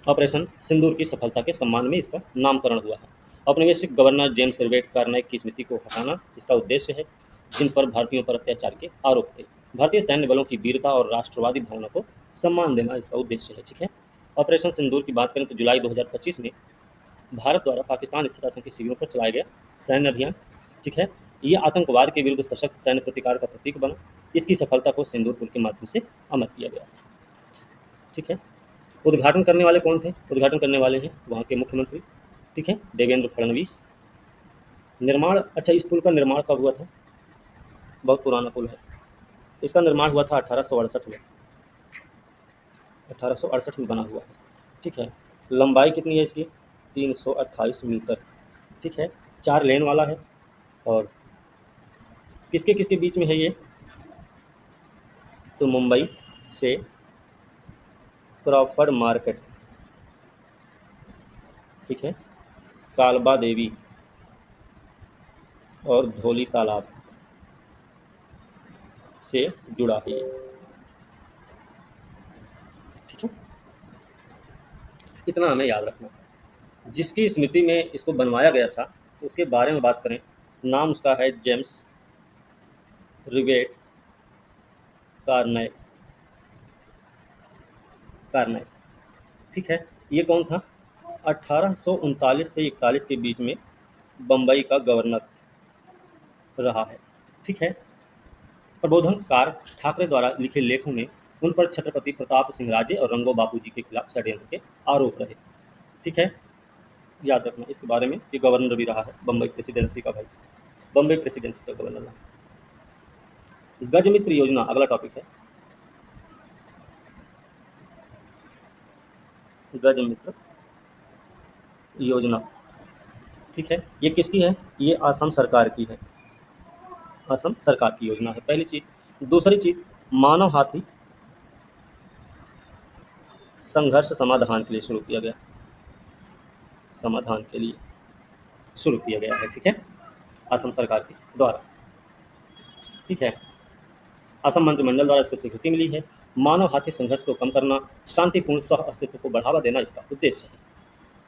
ऑपरेशन सिंदूर की सफलता के सम्मान में इसका नामकरण हुआ है। औपनिवेशिक गवर्नर जेम्स रिवेट कार्नेक की स्मृति को हटाना इसका उद्देश्य है, जिन पर भारतीयों पर अत्याचार के आरोप थे। भारतीय सैन्य बलों की वीरता और राष्ट्रवादी भावना को सम्मान देना इसका उद्देश्य है, ठीक है। ऑपरेशन सिंदूर की बात करें तो जुलाई 2025 में भारत द्वारा पाकिस्तान स्थित आतंकी शिविरों पर चलाया गया सैन्य अभियान, ठीक है, ये आतंकवाद के विरुद्ध सशक्त सैन्य प्रतिकार का प्रतीक बना। इसकी सफलता को सिंदूर पुल के माध्यम से अमर किया गया, ठीक है। उद्घाटन करने वाले कौन थे? उद्घाटन करने वाले हैं वहाँ के मुख्यमंत्री, ठीक है, देवेंद्र फडणवीस। निर्माण, अच्छा, इस पुल का निर्माण कब हुआ था? बहुत पुराना पुल है। इसका निर्माण हुआ था 1868 में, 1868 में बना हुआ है, ठीक है। लंबाई कितनी है इसकी? 328 मीटर, ठीक है। 4 लेन वाला है। और किसके किसके बीच में है ये? तो मुंबई से क्रॉफर्ड मार्केट, ठीक है, कालबा देवी और धौली तालाब से जुड़ा है ये, ठीक है। इतना हमें याद रखना। जिसकी स्मृति में इसको बनवाया गया था उसके बारे में बात करें, नाम उसका है जेम्स रिवेट कार्नेक, कार्नेक, ठीक है। ये कौन था? 1839 से 41 के बीच में बम्बई का गवर्नर रहा है, ठीक है। प्रबोधनकार ठाकरे द्वारा लिखे लेखों में उन पर छत्रपति प्रताप सिंह राजे और रंगो बापू जी के खिलाफ षड्यंत्र के आरोप रहे, ठीक है, याद रखना इसके बारे में। ये गवर्नर भी रहा है बम्बई प्रेसिडेंसी का, भाई बम्बई प्रेसिडेंसी का गवर्नर रहा। गजमित्र योजना अगला टॉपिक है। गजमित्र योजना, ठीक है, ये किसकी है? ये असम सरकार की है। असम सरकार की योजना है, पहली चीज। दूसरी चीज, मानव हाथी संघर्ष समाधान के लिए शुरू किया गया, समाधान के लिए शुरू किया गया है, ठीक है, असम सरकार के द्वारा, ठीक है। असम मंत्रिमंडल द्वारा इसको स्वीकृति मिली है। मानव हाथी संघर्ष को कम करना, शांतिपूर्ण सह अस्तित्व को बढ़ावा देना इसका उद्देश्य है,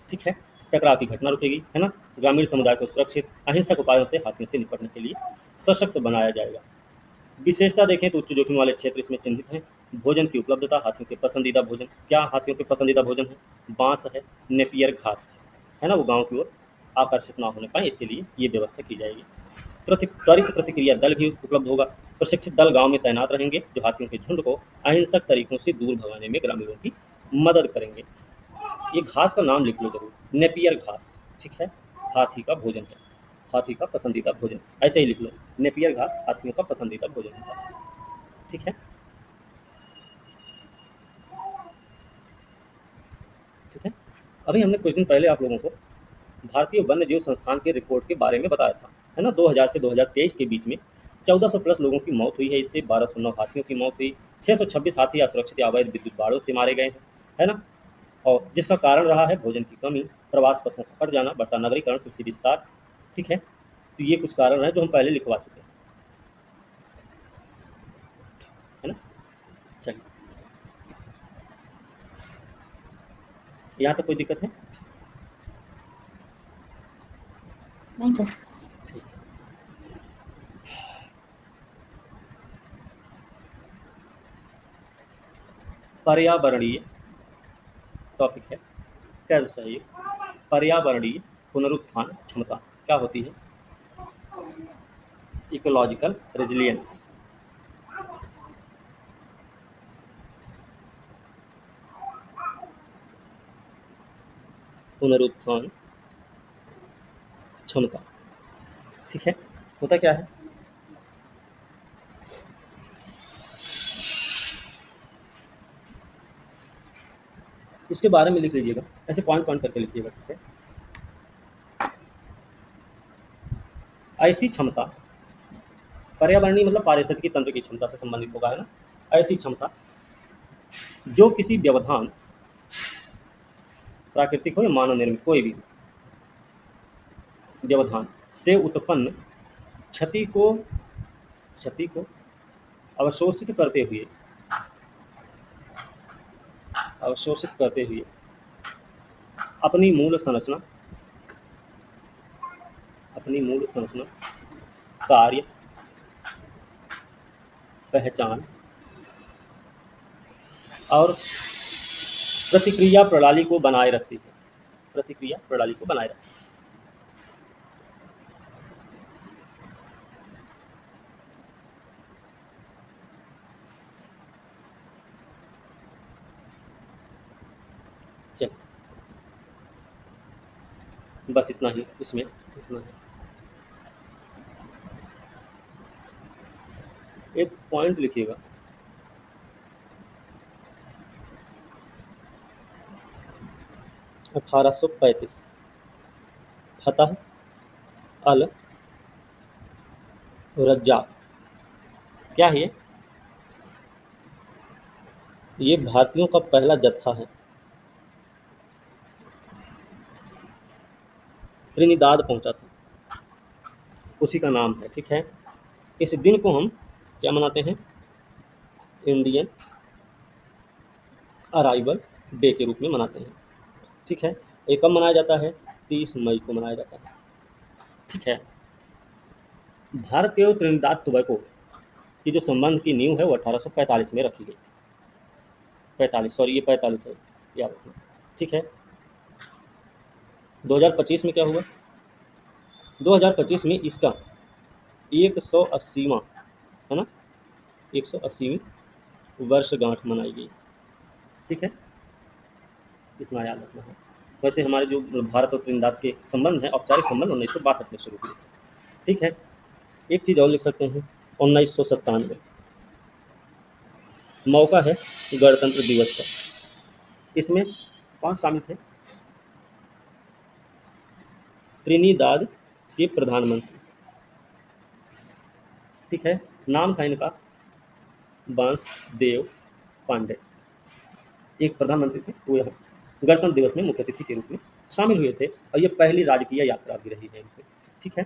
ठीक है। टकराव की घटना रुकेगी, है ना। ग्रामीण समुदाय को सुरक्षित अहिंसक उपायों से हाथियों से निपटने के लिए सशक्त बनाया जाएगा। विशेषता देखें तो उच्च जोखिम वाले क्षेत्र इसमें चिन्हित हैं। भोजन की उपलब्धता, हाथियों के पसंदीदा भोजन, क्या हाथियों के पसंदीदा भोजन है? बांस है, नेपियर घास है ना, वो गांव की ओर आकर्षित ना होने पाए इसके लिए ये व्यवस्था की जाएगी। त्वरित प्रतिक्रिया दल भी उपलब्ध होगा। प्रशिक्षित दल गांव में तैनात रहेंगे जो हाथियों के झुंड को अहिंसक तरीकों से दूर भगाने में ग्रामीणों की मदद करेंगे। ये घास का नाम लिख लो जरूर, नेपियर घास, ठीक है, हाथी का भोजन है, हाथी का पसंदीदा भोजन, ऐसे ही लिख लो, नेपियर घास हाथियों का पसंदीदा भोजन होता है, ठीक है, ठीक है। अभी हमने कुछ दिन पहले आप लोगों को भारतीय वन्य जीव संस्थान के रिपोर्ट के बारे में बताया था, है ना। 2000 से 2023 के बीच में 1400 प्लस लोगों की मौत हुई है, इससे 1209 हाथियों की मौत हुई, 626 हाथी असुरक्षित या अवैध विद्युत बाड़ों से मारे गए हैं, है ना। और जिसका कारण रहा है भोजन की कमी, प्रवास पथों का कट जाना, बढ़ता नगरीकरण, कृषि विस्तार, ठीक है। तो ये कुछ कारण है जो हम पहले लिखवा चुके हैं, है ना। चलिए, यहाँ तक कोई दिक्कत है? नहीं सर। ठीक है। पर्यावरणीय टॉपिक है, कैसा है ये? पर्यावरणीय पुनरुत्थान क्षमता क्या होती है? इकोलॉजिकल रेजिलियंस, पुनरुत्थान क्षमता, ठीक है। होता क्या है? इसके बारे में लिख लीजिएगा, ऐसे पॉइंट पॉइंट करके लिखिएगा, ठीक है। ऐसी क्षमता, पर्यावरणीय मतलब पारिस्थितिकी तंत्र की क्षमता से संबंधित होगा, है ना। ऐसी क्षमता जो किसी व्यवधान, प्राकृतिक हो या मानव निर्मित कोई भी व्यवधान से उत्पन्न क्षति को, क्षति को अवशोषित करते हुए, अवशोषित करते हुए अपनी मूल संरचना, अपनी मूल संरचना, कार्य, पहचान और प्रतिक्रिया प्रणाली को बनाए रखती है, प्रतिक्रिया प्रणाली को बनाए रखती है। चल, बस इतना ही इसमें, इतना है। एक पॉइंट लिखिएगा, 1835 फतह अल रज्जाक, क्या है ये भारतीयों का पहला जत्था है, त्रिनिदाद पहुंचा था, उसी का नाम है, ठीक है। इस दिन को हम क्या मनाते हैं? इंडियन अराइवल डे के रूप में मनाते हैं, ठीक है। ये कब मनाया जाता है? 30 मई को मनाया जाता है, ठीक है। भारत के और त्रिनिदाद टोबैगो की जो संबंध की नींव है वो 1845 में रखी गई, 45, सॉरी ये 45 है, याद रखना, ठीक है। 2025 में क्या हुआ? 2025 में इसका 180वां, है ना, 180वीं वर्षगांठ मनाई गई, ठीक है। इतना याद रखना है। वैसे हमारे जो भारत और त्रिनिदाद के संबंध हैं, औपचारिक संबंध 1962 में शुरू हुए, ठीक है। एक चीज़ और लिख सकते हैं, 1997। मौका है गणतंत्र दिवस का। इसमें कौन शामिल थे? त्रिनिदाद के प्रधानमंत्री। ठीक है, नाम था इनका बांसदेव पांडे। एक प्रधानमंत्री थे, वो यहाँ गणतंत्र दिवस में मुख्य अतिथि के रूप में शामिल हुए थे, और ये पहली राजकीय यात्रा भी रही है इनकी। ठीक है,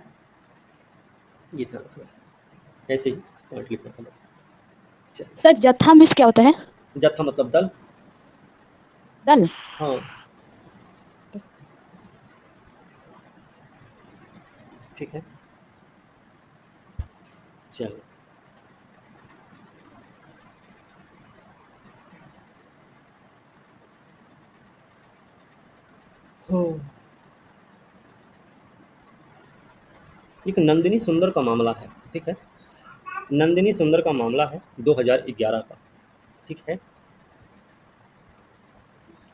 ये ध्यान रखना, ऐसे ही पॉइंट लिखना था बस। चलिए, सर जत्था मीन्स क्या होता है? जत्था मतलब दल। दल। हाँ, ठीक है, चलो। हाँ, एक नंदिनी सुंदर का मामला है। ठीक है, नंदिनी सुंदर का मामला है 2011 का। ठीक है,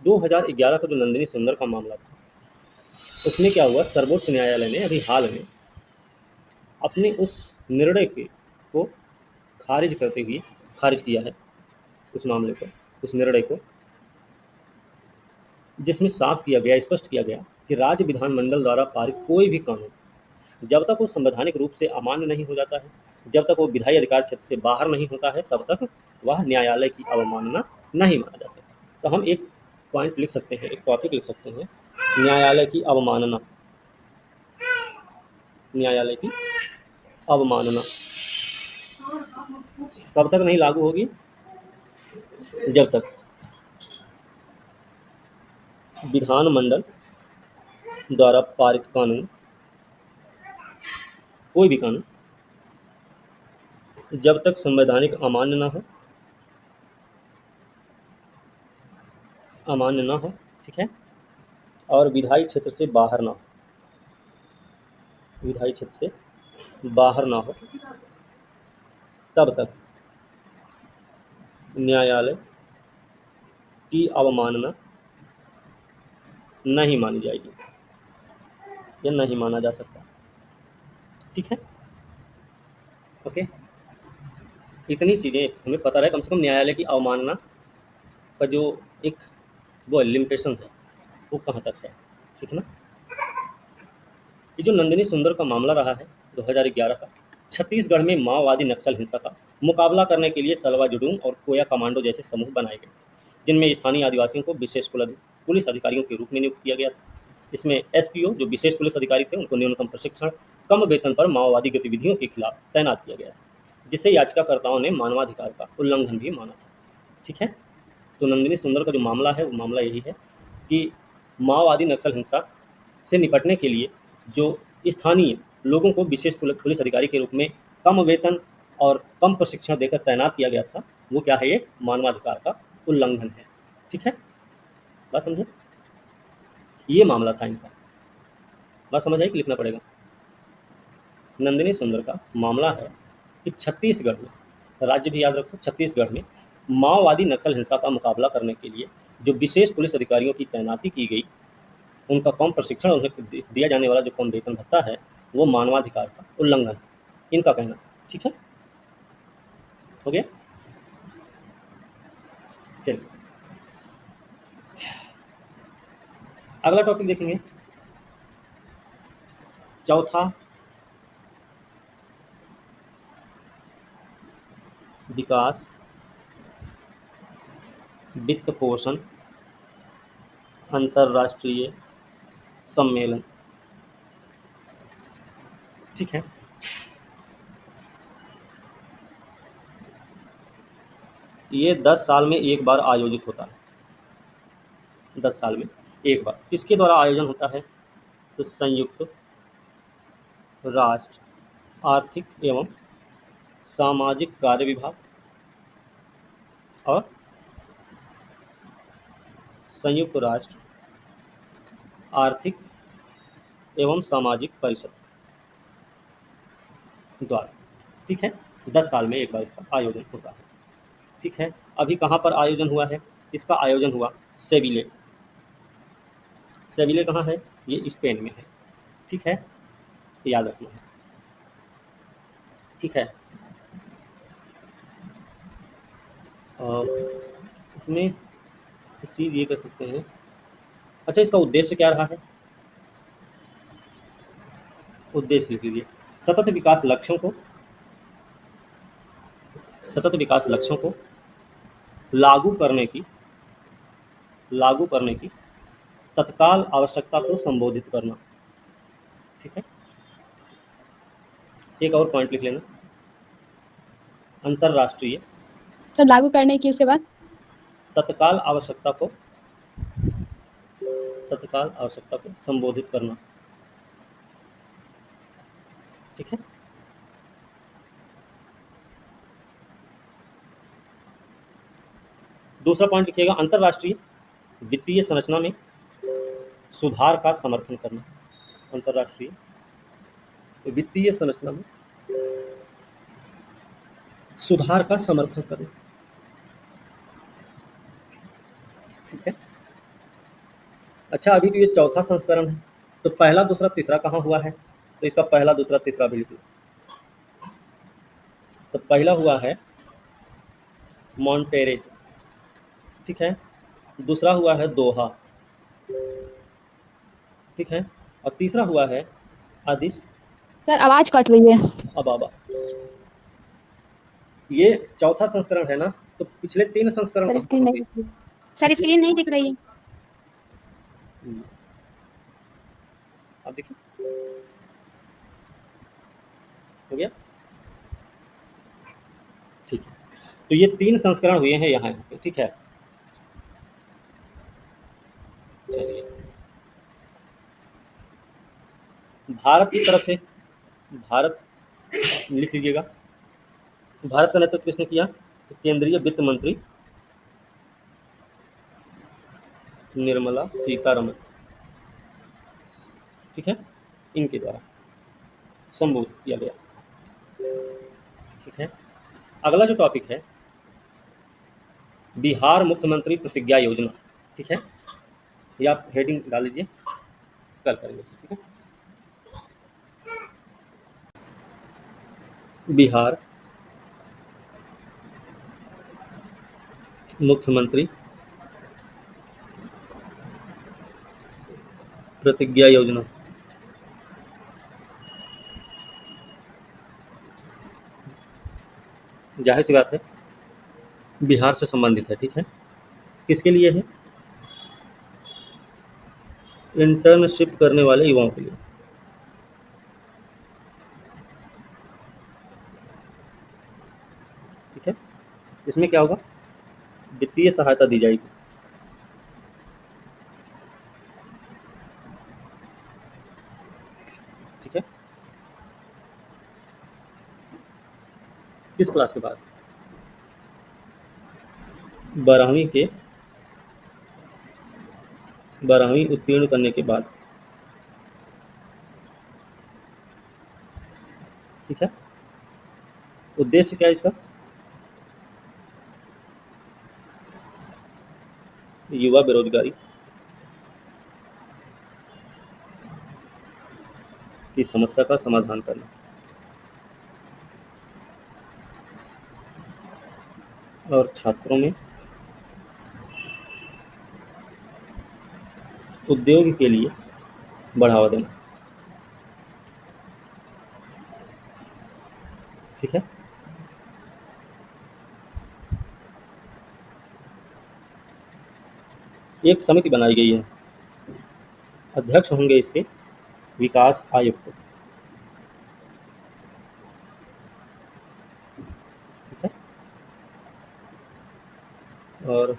2011 का जो नंदिनी सुंदर का मामला था, उसमें क्या हुआ, सर्वोच्च न्यायालय ने अभी हाल में अपने उस निर्णय के को खारिज करते हुए खारिज किया है उस मामले को, उस निर्णय को, जिसमें साफ किया गया, स्पष्ट किया गया कि राज्य विधानमंडल द्वारा पारित कोई भी कानून जब तक वो संवैधानिक रूप से अमान्य नहीं हो जाता है, जब तक वो विधायी अधिकार क्षेत्र से बाहर नहीं होता है, तब तक वह न्यायालय की अवमानना नहीं माना जा सकता। तो हम एक पॉइंट लिख सकते हैं, एक टॉपिक लिख सकते हैं, न्यायालय की अवमानना। न्यायालय की अवमानना कब तक नहीं लागू होगी? जब तक विधानमंडल द्वारा पारित कानून, कोई भी कानून, जब तक संवैधानिक अमान्य ना हो, अमान्य ना हो, ठीक है, और विधायी क्षेत्र से बाहर ना हो, विधायी क्षेत्र से बाहर ना हो, तब तक न्यायालय की अवमानना नहीं मानी जाएगी, या नहीं माना जा सकता। ठीक है, ओके, इतनी चीज़ें हमें पता रहे, कम से कम न्यायालय की अवमानना का जो एक वो लिमिटेशन है, वो कहाँ तक है। ठीक है ना। ये जो नंदिनी सुंदर का मामला रहा है 2011 का, छत्तीसगढ़ में माओवादी नक्सल हिंसा का मुकाबला करने के लिए सलवा जुडूम और कोया कमांडो जैसे समूह बनाए गए, जिनमें स्थानीय आदिवासियों को विशेष पुलिस अधिकारियों के रूप में नियुक्त किया गया था। इसमें एसपीओ जो विशेष पुलिस अधिकारी थे, उनको न्यूनतम प्रशिक्षण, कम वेतन पर माओवादी गतिविधियों के खिलाफ तैनात किया गया था, जिसे याचिकाकर्ताओं ने मानवाधिकार का उल्लंघन भी माना था। ठीक है, तो नंदिनी सुंदर का जो मामला है, वो मामला यही है कि माओवादी नक्सल हिंसा से निपटने के लिए जो स्थानीय लोगों को विशेष पुलिस अधिकारी के रूप में कम वेतन और कम प्रशिक्षण देकर तैनात किया गया था, वो क्या है, एक मानवाधिकार का उल्लंघन है। ठीक है, बात समझे, ये मामला था इनका। बात समझ आई कि लिखना पड़ेगा? नंदिनी सुंदर का मामला है कि छत्तीसगढ़ में, राज्य भी याद रखो, छत्तीसगढ़ में माओवादी नक्सल हिंसा का मुकाबला करने के लिए जो विशेष पुलिस अधिकारियों की तैनाती की गई, उनका कम प्रशिक्षण, उन्हें दिया जाने वाला जो कम वेतन भत्ता है, वो मानवाधिकार का उल्लंघन है, इनका कहना। ठीक है, हो गया। चलिए, अगला टॉपिक देखेंगे, चौथा, विकास वित्त पोषण अंतर्राष्ट्रीय सम्मेलन। ठीक है, ये 10 साल में एक बार आयोजित होता है, 10 साल में एक बार। किसके द्वारा आयोजन होता है? तो संयुक्त राष्ट्र आर्थिक एवं सामाजिक कार्य विभाग और संयुक्त राष्ट्र आर्थिक एवं सामाजिक परिषद द्वारा। ठीक है, 10 साल में एक बार इसका आयोजन होता है। ठीक है, अभी कहाँ पर आयोजन हुआ है? इसका आयोजन हुआ सेविले। सेविले कहाँ है? ये स्पेन में है। ठीक है, याद रखना है। ठीक है, और इसमें एक चीज़ ये कर सकते हैं। अच्छा, इसका उद्देश्य क्या रहा है? उद्देश्य लिख लीजिए। सतत विकास लक्ष्यों को सतत विकास लक्ष्यों को लागू करने की लागू करने की तत्काल आवश्यकता को संबोधित करना। ठीक है, एक और पॉइंट लिख लेना। अंतरराष्ट्रीय सर लागू करने की उसके बाद तत्काल आवश्यकता को संबोधित करना। ठीक है, दूसरा पॉइंट लिखिएगा, अंतरराष्ट्रीय वित्तीय संरचना में सुधार का समर्थन करना। अंतरराष्ट्रीय वित्तीय संरचना में सुधार का समर्थन करना। ठीक है, अच्छा अभी तो ये चौथा संस्करण है, तो पहला दूसरा तीसरा कहाँ हुआ है? तो इसका पहला दूसरा तीसरा भी लिख लो। तो पहला हुआ है मॉन्टेरे। ठीक है, दूसरा हुआ है दोहा। ठीक है, और तीसरा हुआ है आदिस सर आवाज कट रही है। अबाबा। ये चौथा संस्करण है ना, तो पिछले तीन संस्करण सर कहाँ स्क्रीन पर नहीं थे? दिख रही है। सर पिछले स्क्रीन नहीं दिख रही है। आप देखिए, हो गया। ठीक है, तो ये तीन संस्करण हुए हैं यहाँ पे। ठीक है, चलिए, भारत की तरफ से भारत लिख लीजिएगा। भारत का नेतृत्व किसने किया? तो केंद्रीय वित्त मंत्री निर्मला सीतारमण। ठीक है, इनके द्वारा संबोधित किया गया। ठीक है, अगला जो टॉपिक है, बिहार मुख्यमंत्री प्रतिज्ञा योजना। ठीक है, ये आप हेडिंग डाल लीजिए, कल करेंगे इसे। ठीक है, बिहार मुख्यमंत्री प्रतिज्ञा योजना। जाहिर सी बात है, बिहार से संबंधित है। ठीक है, किसके लिए है? इंटर्नशिप करने वाले युवाओं के लिए। ठीक है, इसमें क्या होगा? वित्तीय सहायता दी जाएगी। ठीक है, किस क्लास के बाद? 12वीं के 12वीं उत्तीर्ण करने के बाद। ठीक है, उद्देश्य क्या है इसका? युवा बेरोजगारी की समस्या का समाधान करना और छात्रों में उद्योग के लिए बढ़ावा देना। ठीक है, एक समिति बनाई गई है, अध्यक्ष होंगे इसके विकास आयुक्त। ठीक है, और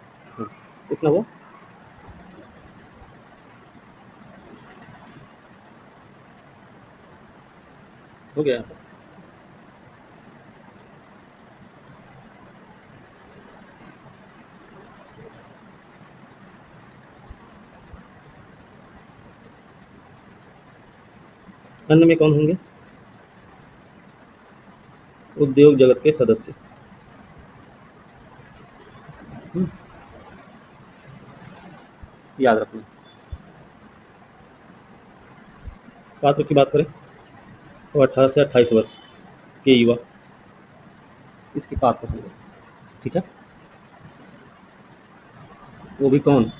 इतना वो हो गया। अन्य में कौन होंगे? उद्योग जगत के सदस्य। हम्म, याद रखना। पात्र की बात करें तो 18 से 28 वर्ष के युवा इसके पात्र होंगे। ठीक है, वो भी कौन,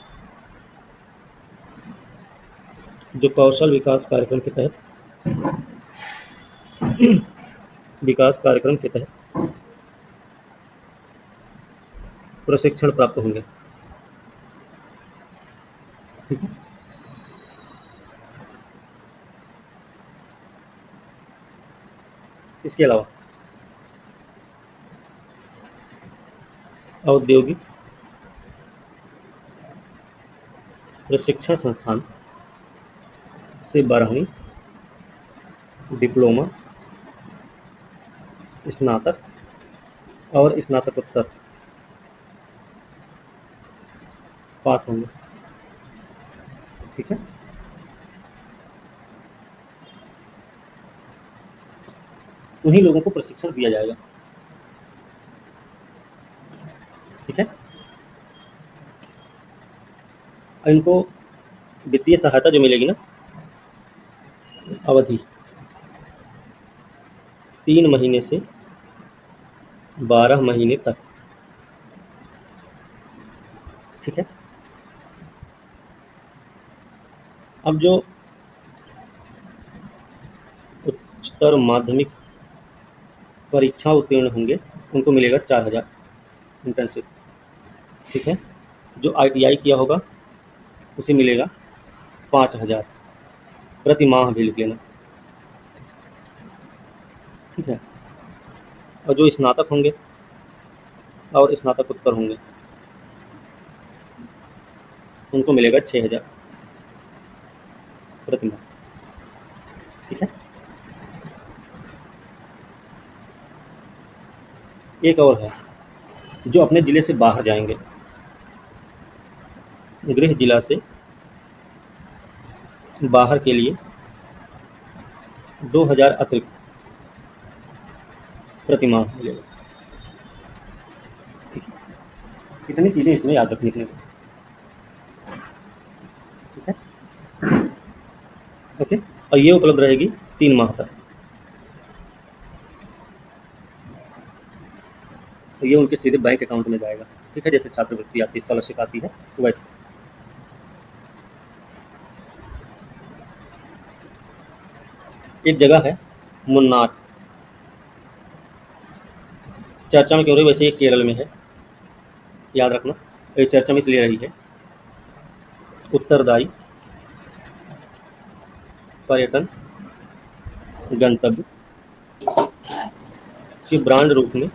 जो कौशल विकास कार्यक्रम के तहत, विकास कार्यक्रम के तहत प्रशिक्षण प्राप्त होंगे। ठीक है। इसके अलावा औद्योगिक प्रशिक्षण संस्थान से 12वीं, डिप्लोमा, स्नातक और स्नातकोत्तर पास होंगे। ठीक है। उन्हीं लोगों को प्रशिक्षण दिया जाएगा। ठीक है। और इनको वित्तीय सहायता जो मिलेगी ना, अवधि 3 महीने से 12 महीने तक। ठीक है। अब जो उच्चतर माध्यमिक परीक्षा उत्तीर्ण होंगे उनको मिलेगा 4000 इंटर्नशिप। ठीक है। जो ITI किया होगा उसे मिलेगा 5000 प्रति माह भी लिख लेना। ठीक है। और जो स्नातक होंगे और स्नातकोत्तर होंगे उनको मिलेगा 6000 प्रति माह। ठीक है। एक और है, जो अपने ज़िले से बाहर जाएंगे, गृह जिला से बाहर के लिए 2000 अतिरिक्त प्रति माह मिलेगा। ठीक है। कितनी चीज़ें इसमें याद रखने के लिए। ठीक है। ओके। और ये उपलब्ध रहेगी 3 माह तक। तो ये उनके सीधे बैंक अकाउंट में जाएगा। ठीक है। जैसे छात्रवृत्ति आती है, स्कॉलरशिप आती है, वैसे। एक जगह है मुन्नार, चर्चा में क्यों रही, वैसे ये केरल में है, याद रखना। ये चर्चा में इसलिए रही है, उत्तरदायी पर्यटन गंतव्य के ब्रांड रूप में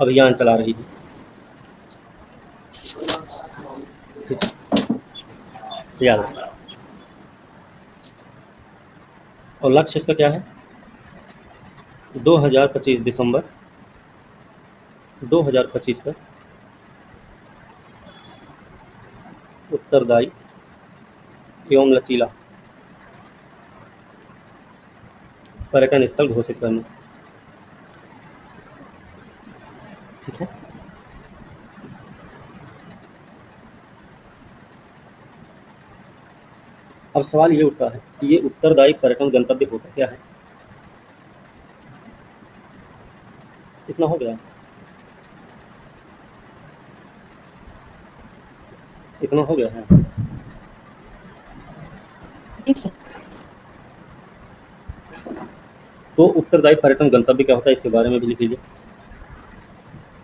अभियान चला रही है। ठीक है। याद रखना। और लक्ष्य इसका क्या है, 2025 दिसंबर 2025 तक उत्तरदायी एवं लचीला पर्यटन स्थल घोषित करना। ठीक है। अब सवाल ये उठता है कि ये उत्तरदायी पर्यटन गंतव्य होता क्या है। इतना हो गया, इतना हो गया है। ठीक है। तो उत्तरदायी पर्यटन गंतव्य क्या होता है इसके बारे में भी लिख लीजिए।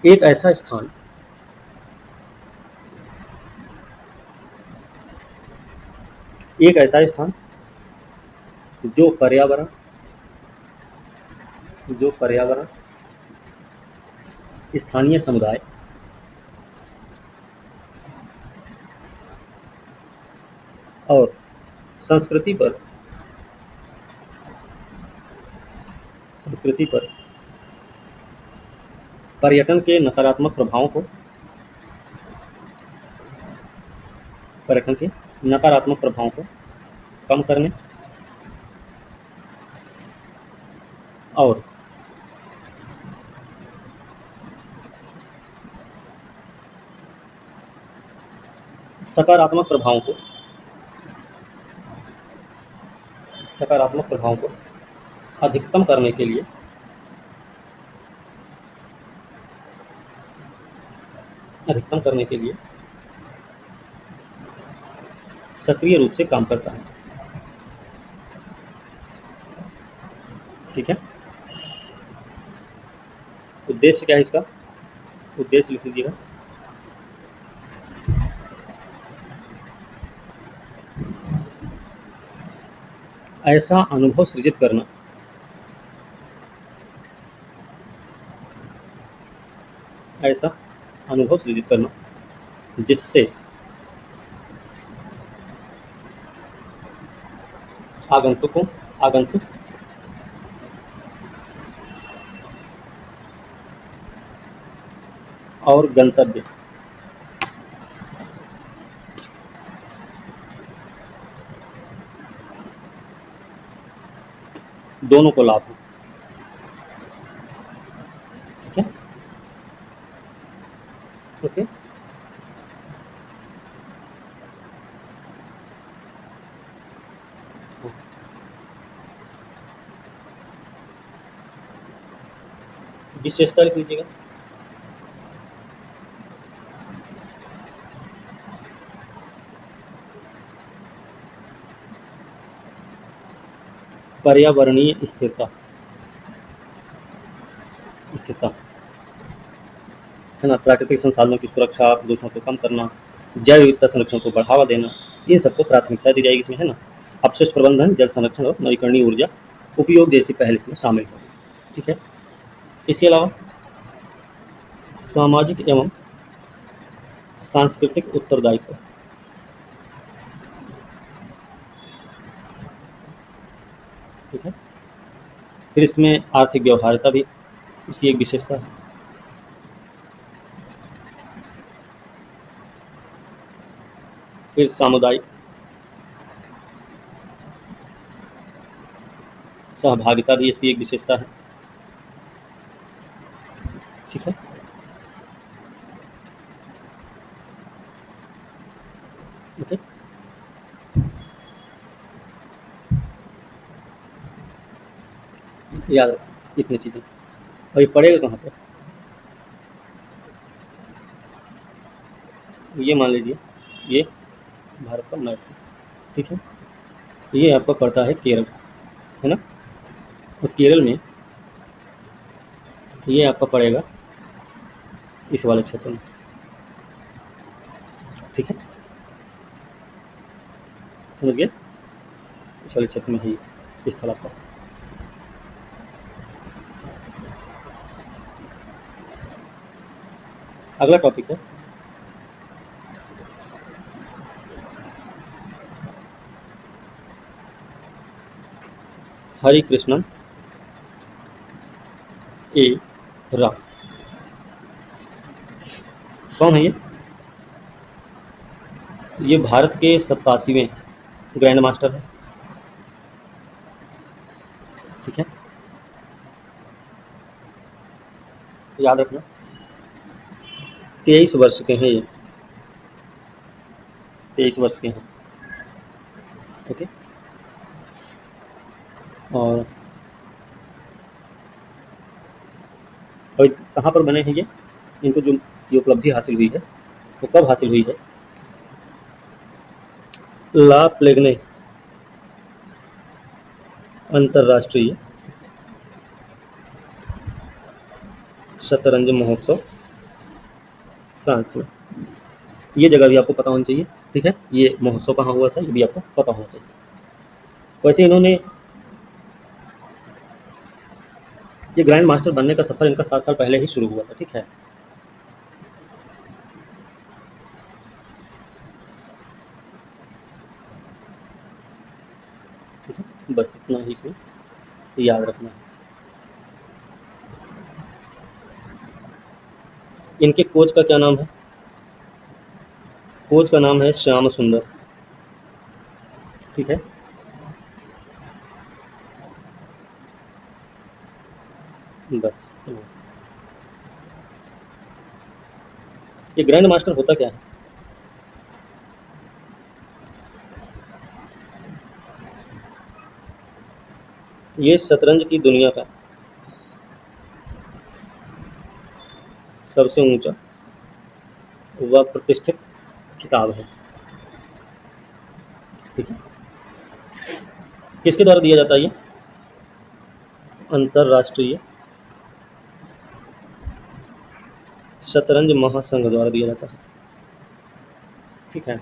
एक ऐसा स्थान एक ऐसा स्थान जो पर्यावरण स्थानीय समुदाय और संस्कृति पर पर्यटन के नकारात्मक प्रभावों को कम करने और सकारात्मक प्रभावों को अधिकतम करने के लिए सक्रिय रूप से काम करता है। ठीक है, उद्देश्य क्या है इसका, उद्देश्य लिख लीजिएगा। ऐसा अनुभव सृजित करना, ऐसा अनुभव सृजित करना जिससे आगंतुक और गंतव्य दोनों को लाभ हो। ठीक है, ओके। विशेषता लिख लीजिएगा। पर्यावरणीय स्थिरता, स्थिरता है ना, प्राकृतिक संसाधनों की सुरक्षा, प्रदूषण को कम करना, जैव विविधता संरक्षण को बढ़ावा देना, इन सबको प्राथमिकता दी जाएगी इसमें, है ना। अपशिष्ट प्रबंधन, जल संरक्षण और नवीकरणीय ऊर्जा उपयोग जैसी पहल इसमें शामिल होगी। ठीक है, इसके अलावा सामाजिक एवं सांस्कृतिक उत्तरदायित्व, ठीक है, फिर इसमें आर्थिक व्यवहार्यता भी इसकी एक विशेषता है। फिर सामुदायिक सहभागिता भी इसकी एक विशेषता है। ठीक है, ओके, याद रखो इतनी चीज़ें। और ये पड़ेगा कहाँ पे, ये मान लीजिए ये भारत का मैप है। ठीक है, ये आपका पड़ता है केरल, है ना, और केरल में ये आपका पड़ेगा इस वाले क्षेत्र में। ठीक है, समझ गए, इस वाले क्षेत्र में है ये, इस स्थल आपका। अगला टॉपिक है हरि कृष्णन ए राव। कौन है ये भारत के 87वें ग्रैंड मास्टर है। ठीक है, याद रखना 23 वर्ष के हैं ये, 23 वर्ष के हैं। ओके, और कहाँ पर बने हैं ये, इनको जो ये उपलब्धि हासिल हुई है वो कब हासिल हुई है, ला प्लेगने अंतर्राष्ट्रीय शतरंज महोत्सव फ्रांस में। ये जगह भी आपको पता होनी चाहिए। ठीक है, ये महोत्सव कहाँ हुआ था ये भी आपको पता होना चाहिए। वैसे इन्होंने ये ग्रैंड मास्टर बनने का सफर इनका 7 साल पहले ही शुरू हुआ था। ठीक है, ठीक है, बस इतना ही इसमें याद रखना है। इनके कोच का क्या नाम है, कोच का नाम है श्याम सुंदर। ठीक है, बस ये ग्रैंड मास्टर होता क्या है, ये शतरंज की दुनिया का सबसे ऊंचा व प्रतिष्ठित खिताब है। ठीक है। किसके द्वारा दिया जाता है ये? अंतरराष्ट्रीय शतरंज महासंघ द्वारा दिया जाता है। ठीक है,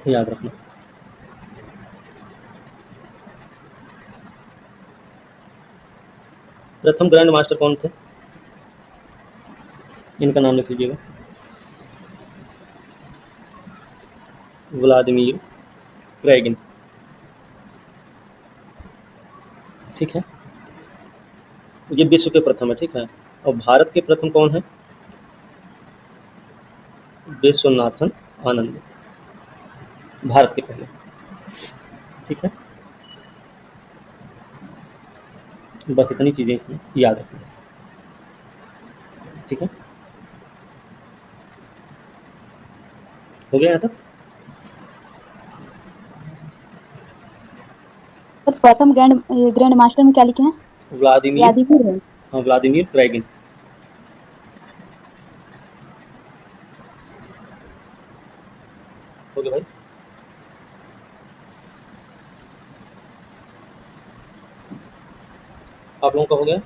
याद रखना। प्रथम ग्रैंड मास्टर कौन थे? इनका नाम लिख लीजिएगा। व्लादिमीर क्रेगिन। ठीक है, ये विश्व के प्रथम है। ठीक है, और भारत के प्रथम कौन है? विश्वनाथन आनंद, भारत के पहले। ठीक है, बस इतनी चीजें इसमें याद रखनी। ठीक है, हो गया यहाँ तक? सर प्रथम ग्रैंड मास्टर में क्या लिखे हैं? व्लादिमीर, व्लादिमीर है। हाँ व्लादिमीर क्रेगिन। हो गया भाई? आप लोगों का हो गया?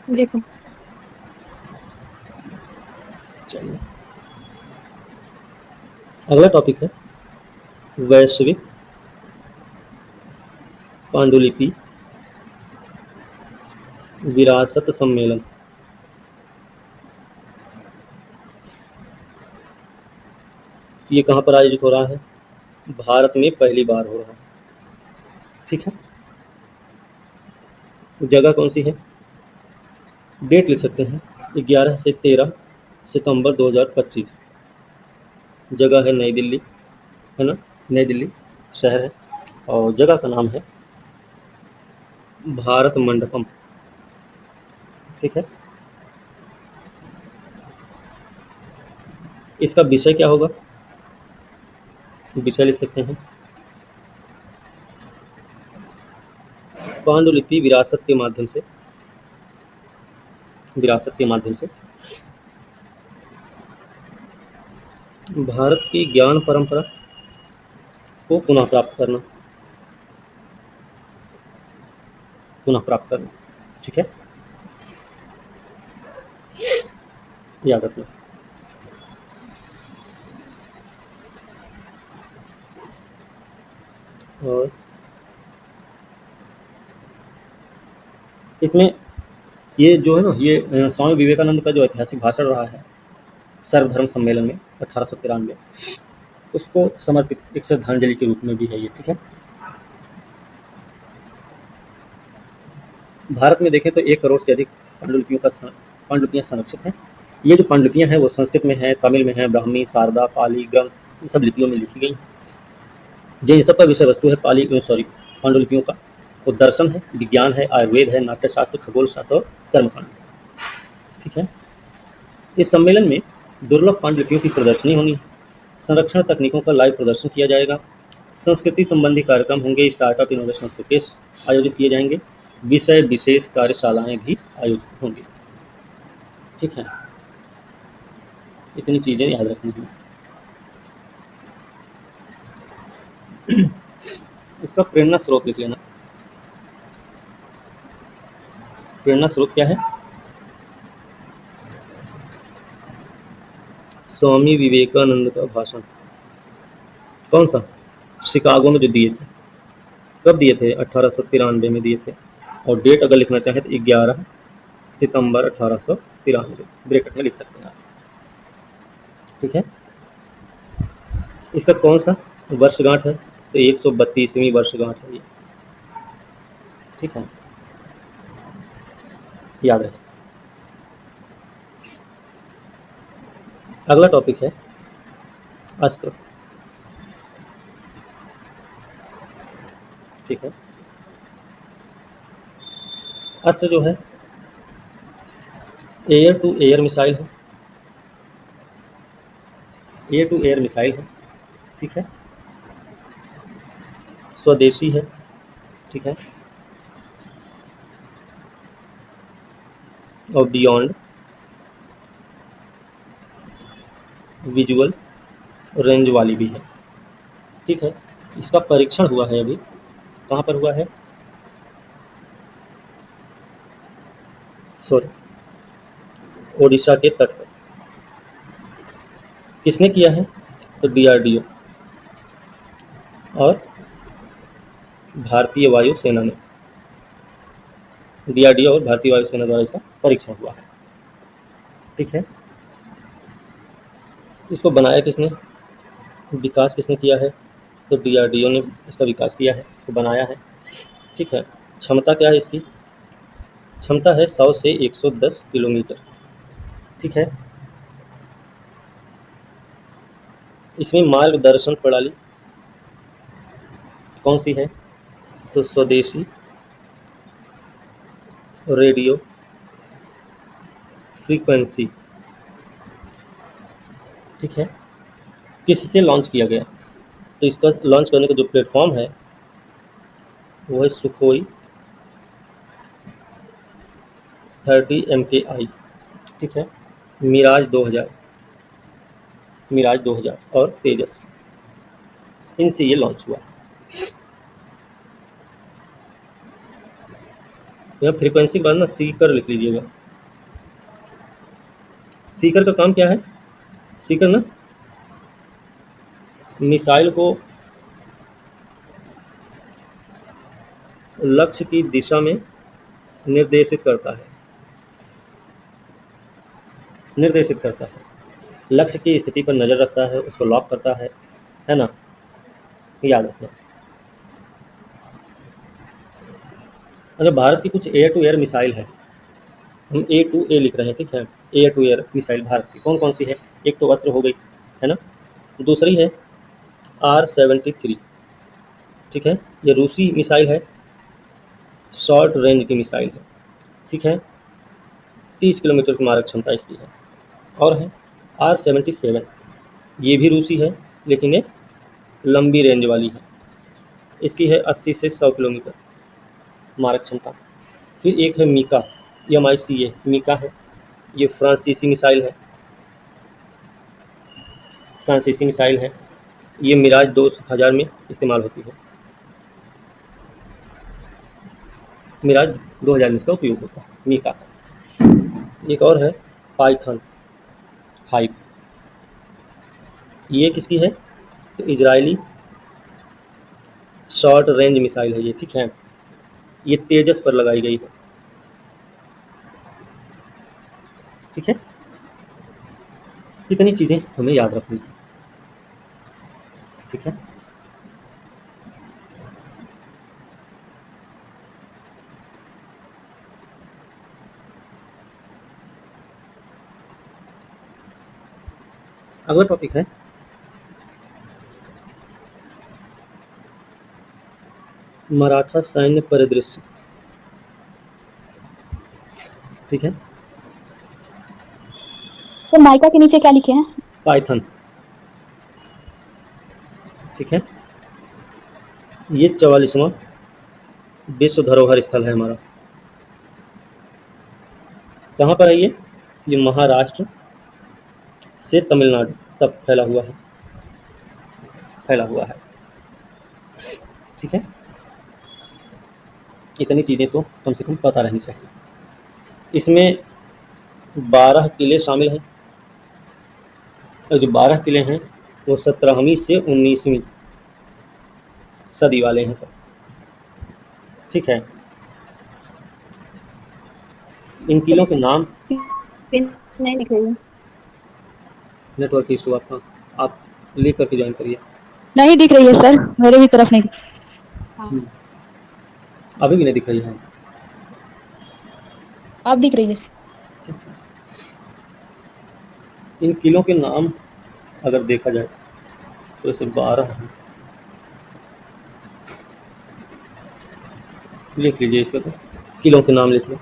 देखो चलिए, अगला टॉपिक है वैश्विक पांडुलिपि विरासत सम्मेलन। ये कहाँ पर आयोजित हो रहा है? भारत में पहली बार हो रहा है। ठीक है, जगह कौन सी है? डेट लिख सकते हैं 11 से 13 सितंबर 2025। जगह है नई दिल्ली, है ना, नई दिल्ली शहर है, और जगह का नाम है भारत मंडपम। ठीक है, इसका विषय क्या होगा? विषय लिख सकते हैं पांडुलिपि विरासत के माध्यम से, विरासत के माध्यम से भारत की ज्ञान परंपरा को पुनः प्राप्त करना, पुनः प्राप्त करना। ठीक है, याद रखना। और इसमें ये जो है ना, ये स्वामी विवेकानंद का जो ऐतिहासिक भाषण रहा है सर्वधर्म सम्मेलन में 1893, उसको समर्पित एक श्रद्धांजलि के रूप में भी है ये। ठीक है, भारत में देखें तो 1 करोड़ से अधिक पांडुलिपियाँ संरक्षित हैं। ये जो पांडुलिपियाँ हैं वो संस्कृत में है, तमिल में है, ब्राह्मी, शारदा, पाली, ग्रंथ, इन सब लिपियों में लिखी गई हैं। ये सब का विषय वस्तु है पांडुलिपियों का, वो दर्शन है, विज्ञान है, आयुर्वेद है, नाट्यशास्त्र, खगोल शास्त्र और कर्मकांड। ठीक है, इस सम्मेलन में दुर्लभ पांडुलिपियों की प्रदर्शनी होनी है, संरक्षण तकनीकों का लाइव प्रदर्शन किया जाएगा, संस्कृति संबंधी कार्यक्रम होंगे, स्टार्टअप इनोवेशन शोकेस आयोजित किए जाएंगे, विषय विशेष कार्यशालाएं भी आयोजित होंगी। ठीक है, इतनी चीज़ें याद रखनी है। इसका प्रेरणा स्रोत लिख लेना। प्रेरणा स्रोत क्या है? स्वामी विवेकानंद का भाषण। कौन सा? शिकागो में जो दिए थे। कब दिए थे? 1893 में दिए थे। और डेट अगर लिखना चाहे तो 11 सितंबर 1893 ब्रैकेट में लिख सकते हैं आप। ठीक है, इसका कौन सा वर्षगांठ है? तो 132वीं वर्षगांठ है ये। ठीक है, याद रखें। अगला टॉपिक है अस्त्र। ठीक है, अस्त्र जो है एयर टू एयर मिसाइल है, एयर टू एयर मिसाइल है। ठीक है, स्वदेशी है। ठीक है, और बियॉन्ड विजुअल रेंज वाली भी है। ठीक है, इसका परीक्षण हुआ है अभी, कहाँ पर हुआ है, सॉरी, ओडिशा के तट पर। किसने किया है, तो डीआरडीओ और भारतीय वायुसेना ने, डीआरडीओ और भारतीय वायुसेना द्वारा इसका परीक्षण हुआ है। ठीक है, इसको बनाया किसने, विकास किसने किया है, तो डीआरडीओ ने इसका विकास किया है, इसको बनाया है। ठीक है, क्षमता क्या है इसकी, क्षमता है 100 से 110 किलोमीटर। ठीक है, इसमें मार्गदर्शन प्रणाली कौन सी है, तो स्वदेशी रेडियो फ्रीक्वेंसी। ठीक है, किससे लॉन्च किया गया, तो इसका लॉन्च करने का जो प्लेटफॉर्म है वो है सुखोई 30 MKI। ठीक है, मिराज 2000, मिराज 2000 और तेजस, इनसे ये लॉन्च हुआ। यहाँ फ्रीक्वेंसी के बाद ना सीकर लिख लीजिएगा। सीकर का काम क्या है, सीकर ना मिसाइल को लक्ष्य की दिशा में निर्देशित करता है, निर्देशित करता है, लक्ष्य की स्थिति पर नज़र रखता है, उसको लॉक करता है ना, याद रखना। अगर भारत की कुछ एयर टू एयर मिसाइल है, हम A2A लिख रहे हैं, ठीक है, air to air missile Bharat की कौन कौन सी है, एक तो अस्त्र हो गई, है ना, दूसरी है R-73। ठीक है, ये रूसी मिसाइल है, शॉर्ट रेंज की मिसाइल है। ठीक है, 30 किलोमीटर की मारक क्षमता इसकी है। और है R-77, ये भी रूसी है लेकिन ये लंबी रेंज वाली है, इसकी है 80 से 100 किलोमीटर मारक क्षमता। फिर एक है मीका, MICA, मीका है, ये फ्रांसीसी मिसाइल है, फ्रांसीसी मिसाइल है, ये मिराज 2000 में इस्तेमाल होती है, मिराज 2000 में इसका उपयोग होता है, मीका का। एक और है पाइथन 5, ये किसकी है, तो इजरायली शॉर्ट रेंज मिसाइल है ये। ठीक है, ये तेजस पर लगाई गई है। ठीक है, इतनी चीज़ें हमें याद रखनी है। ठीक है, अगला टॉपिक है मराठा सैन्य परिदृश्य। ठीक है, सर माइका के नीचे क्या लिखे हैं? पाइथन। ठीक है, ये 44वां विश्व धरोहर स्थल है हमारा। कहाँ पर है ये महाराष्ट्र से तमिलनाडु तक फैला हुआ है, फैला हुआ है। ठीक है, इतनी चीज़ें तो कम से कम पता रहनी चाहिए। इसमें 12 किले शामिल हैं, और जो 12 किले हैं वो 17वीं से 19वीं सदी वाले हैं सब। ठीक है, इन किलों के नाम, नहीं दिख रही है। नेटवर्क इशू आपका, आप लिख करके ज्वाइन करिए। नहीं दिख रही है सर, मेरे भी तरफ नहीं दिख। हाँ, अभी भी नहीं दिख रही है। अब दिख रही है सर। ठीक है, इन किलों के नाम अगर देखा जाए तो ऐसे 12 हैं, लिख लीजिए इसका, तो किलों के नाम लिख लो,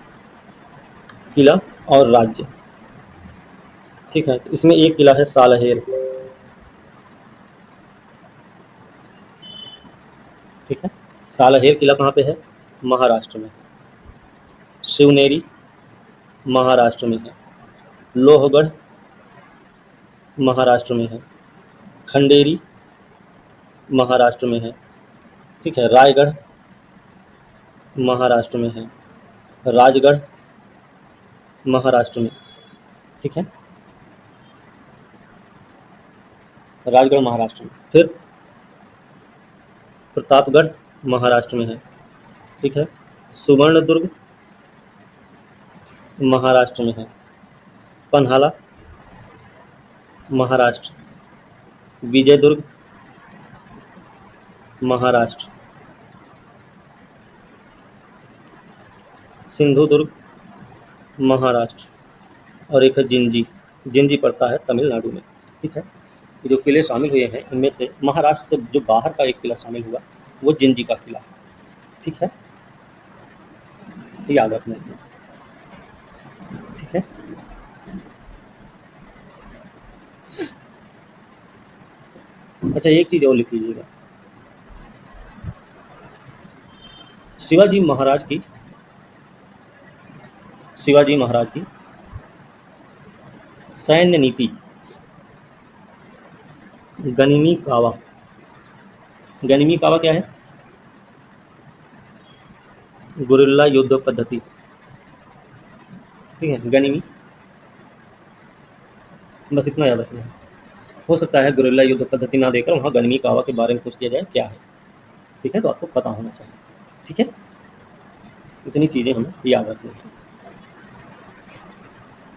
किला और राज्य। ठीक है, तो इसमें एक किला है सालहेर। ठीक है, सालहेर किला कहाँ पे है, महाराष्ट्र में। शिवनेरी महाराष्ट्र में है, लोहगढ़ महाराष्ट्र में है, खंडेरी महाराष्ट्र में है, ठीक है। रायगढ़ महाराष्ट्र में है। राजगढ़ महाराष्ट्र में, ठीक है। राजगढ़ महाराष्ट्र में। फिर प्रतापगढ़ महाराष्ट्र में है, ठीक है। सुवर्णदुर्ग महाराष्ट्र में है। पन्हाला महाराष्ट्र। विजयदुर्ग महाराष्ट्र। सिंधुदुर्ग महाराष्ट्र। और एक है जिंजी। जिंजी पड़ता है तमिलनाडु में, ठीक है। ये जो किले शामिल हुए हैं इनमें से महाराष्ट्र से जो बाहर का एक किला शामिल हुआ वो जिंजी का किला, ठीक है। याद रखना है, ठीक है। अच्छा, एक चीज़ और लिख लीजिएगा। शिवाजी महाराज की सैन्य नीति गनिमी कावा। गनिमी कावा क्या है? गुरिल्ला युद्ध पद्धति, ठीक है। गनिमी, बस इतना याद रखना है। हो सकता है गुरिल्ला युद्ध पद्धति ना देकर वहाँ गनिमी कावा के बारे में पूछ लिया जाए क्या है, ठीक है। तो आपको पता होना चाहिए, ठीक है। इतनी चीज़ें हमें याद रखनी है,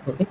ओके।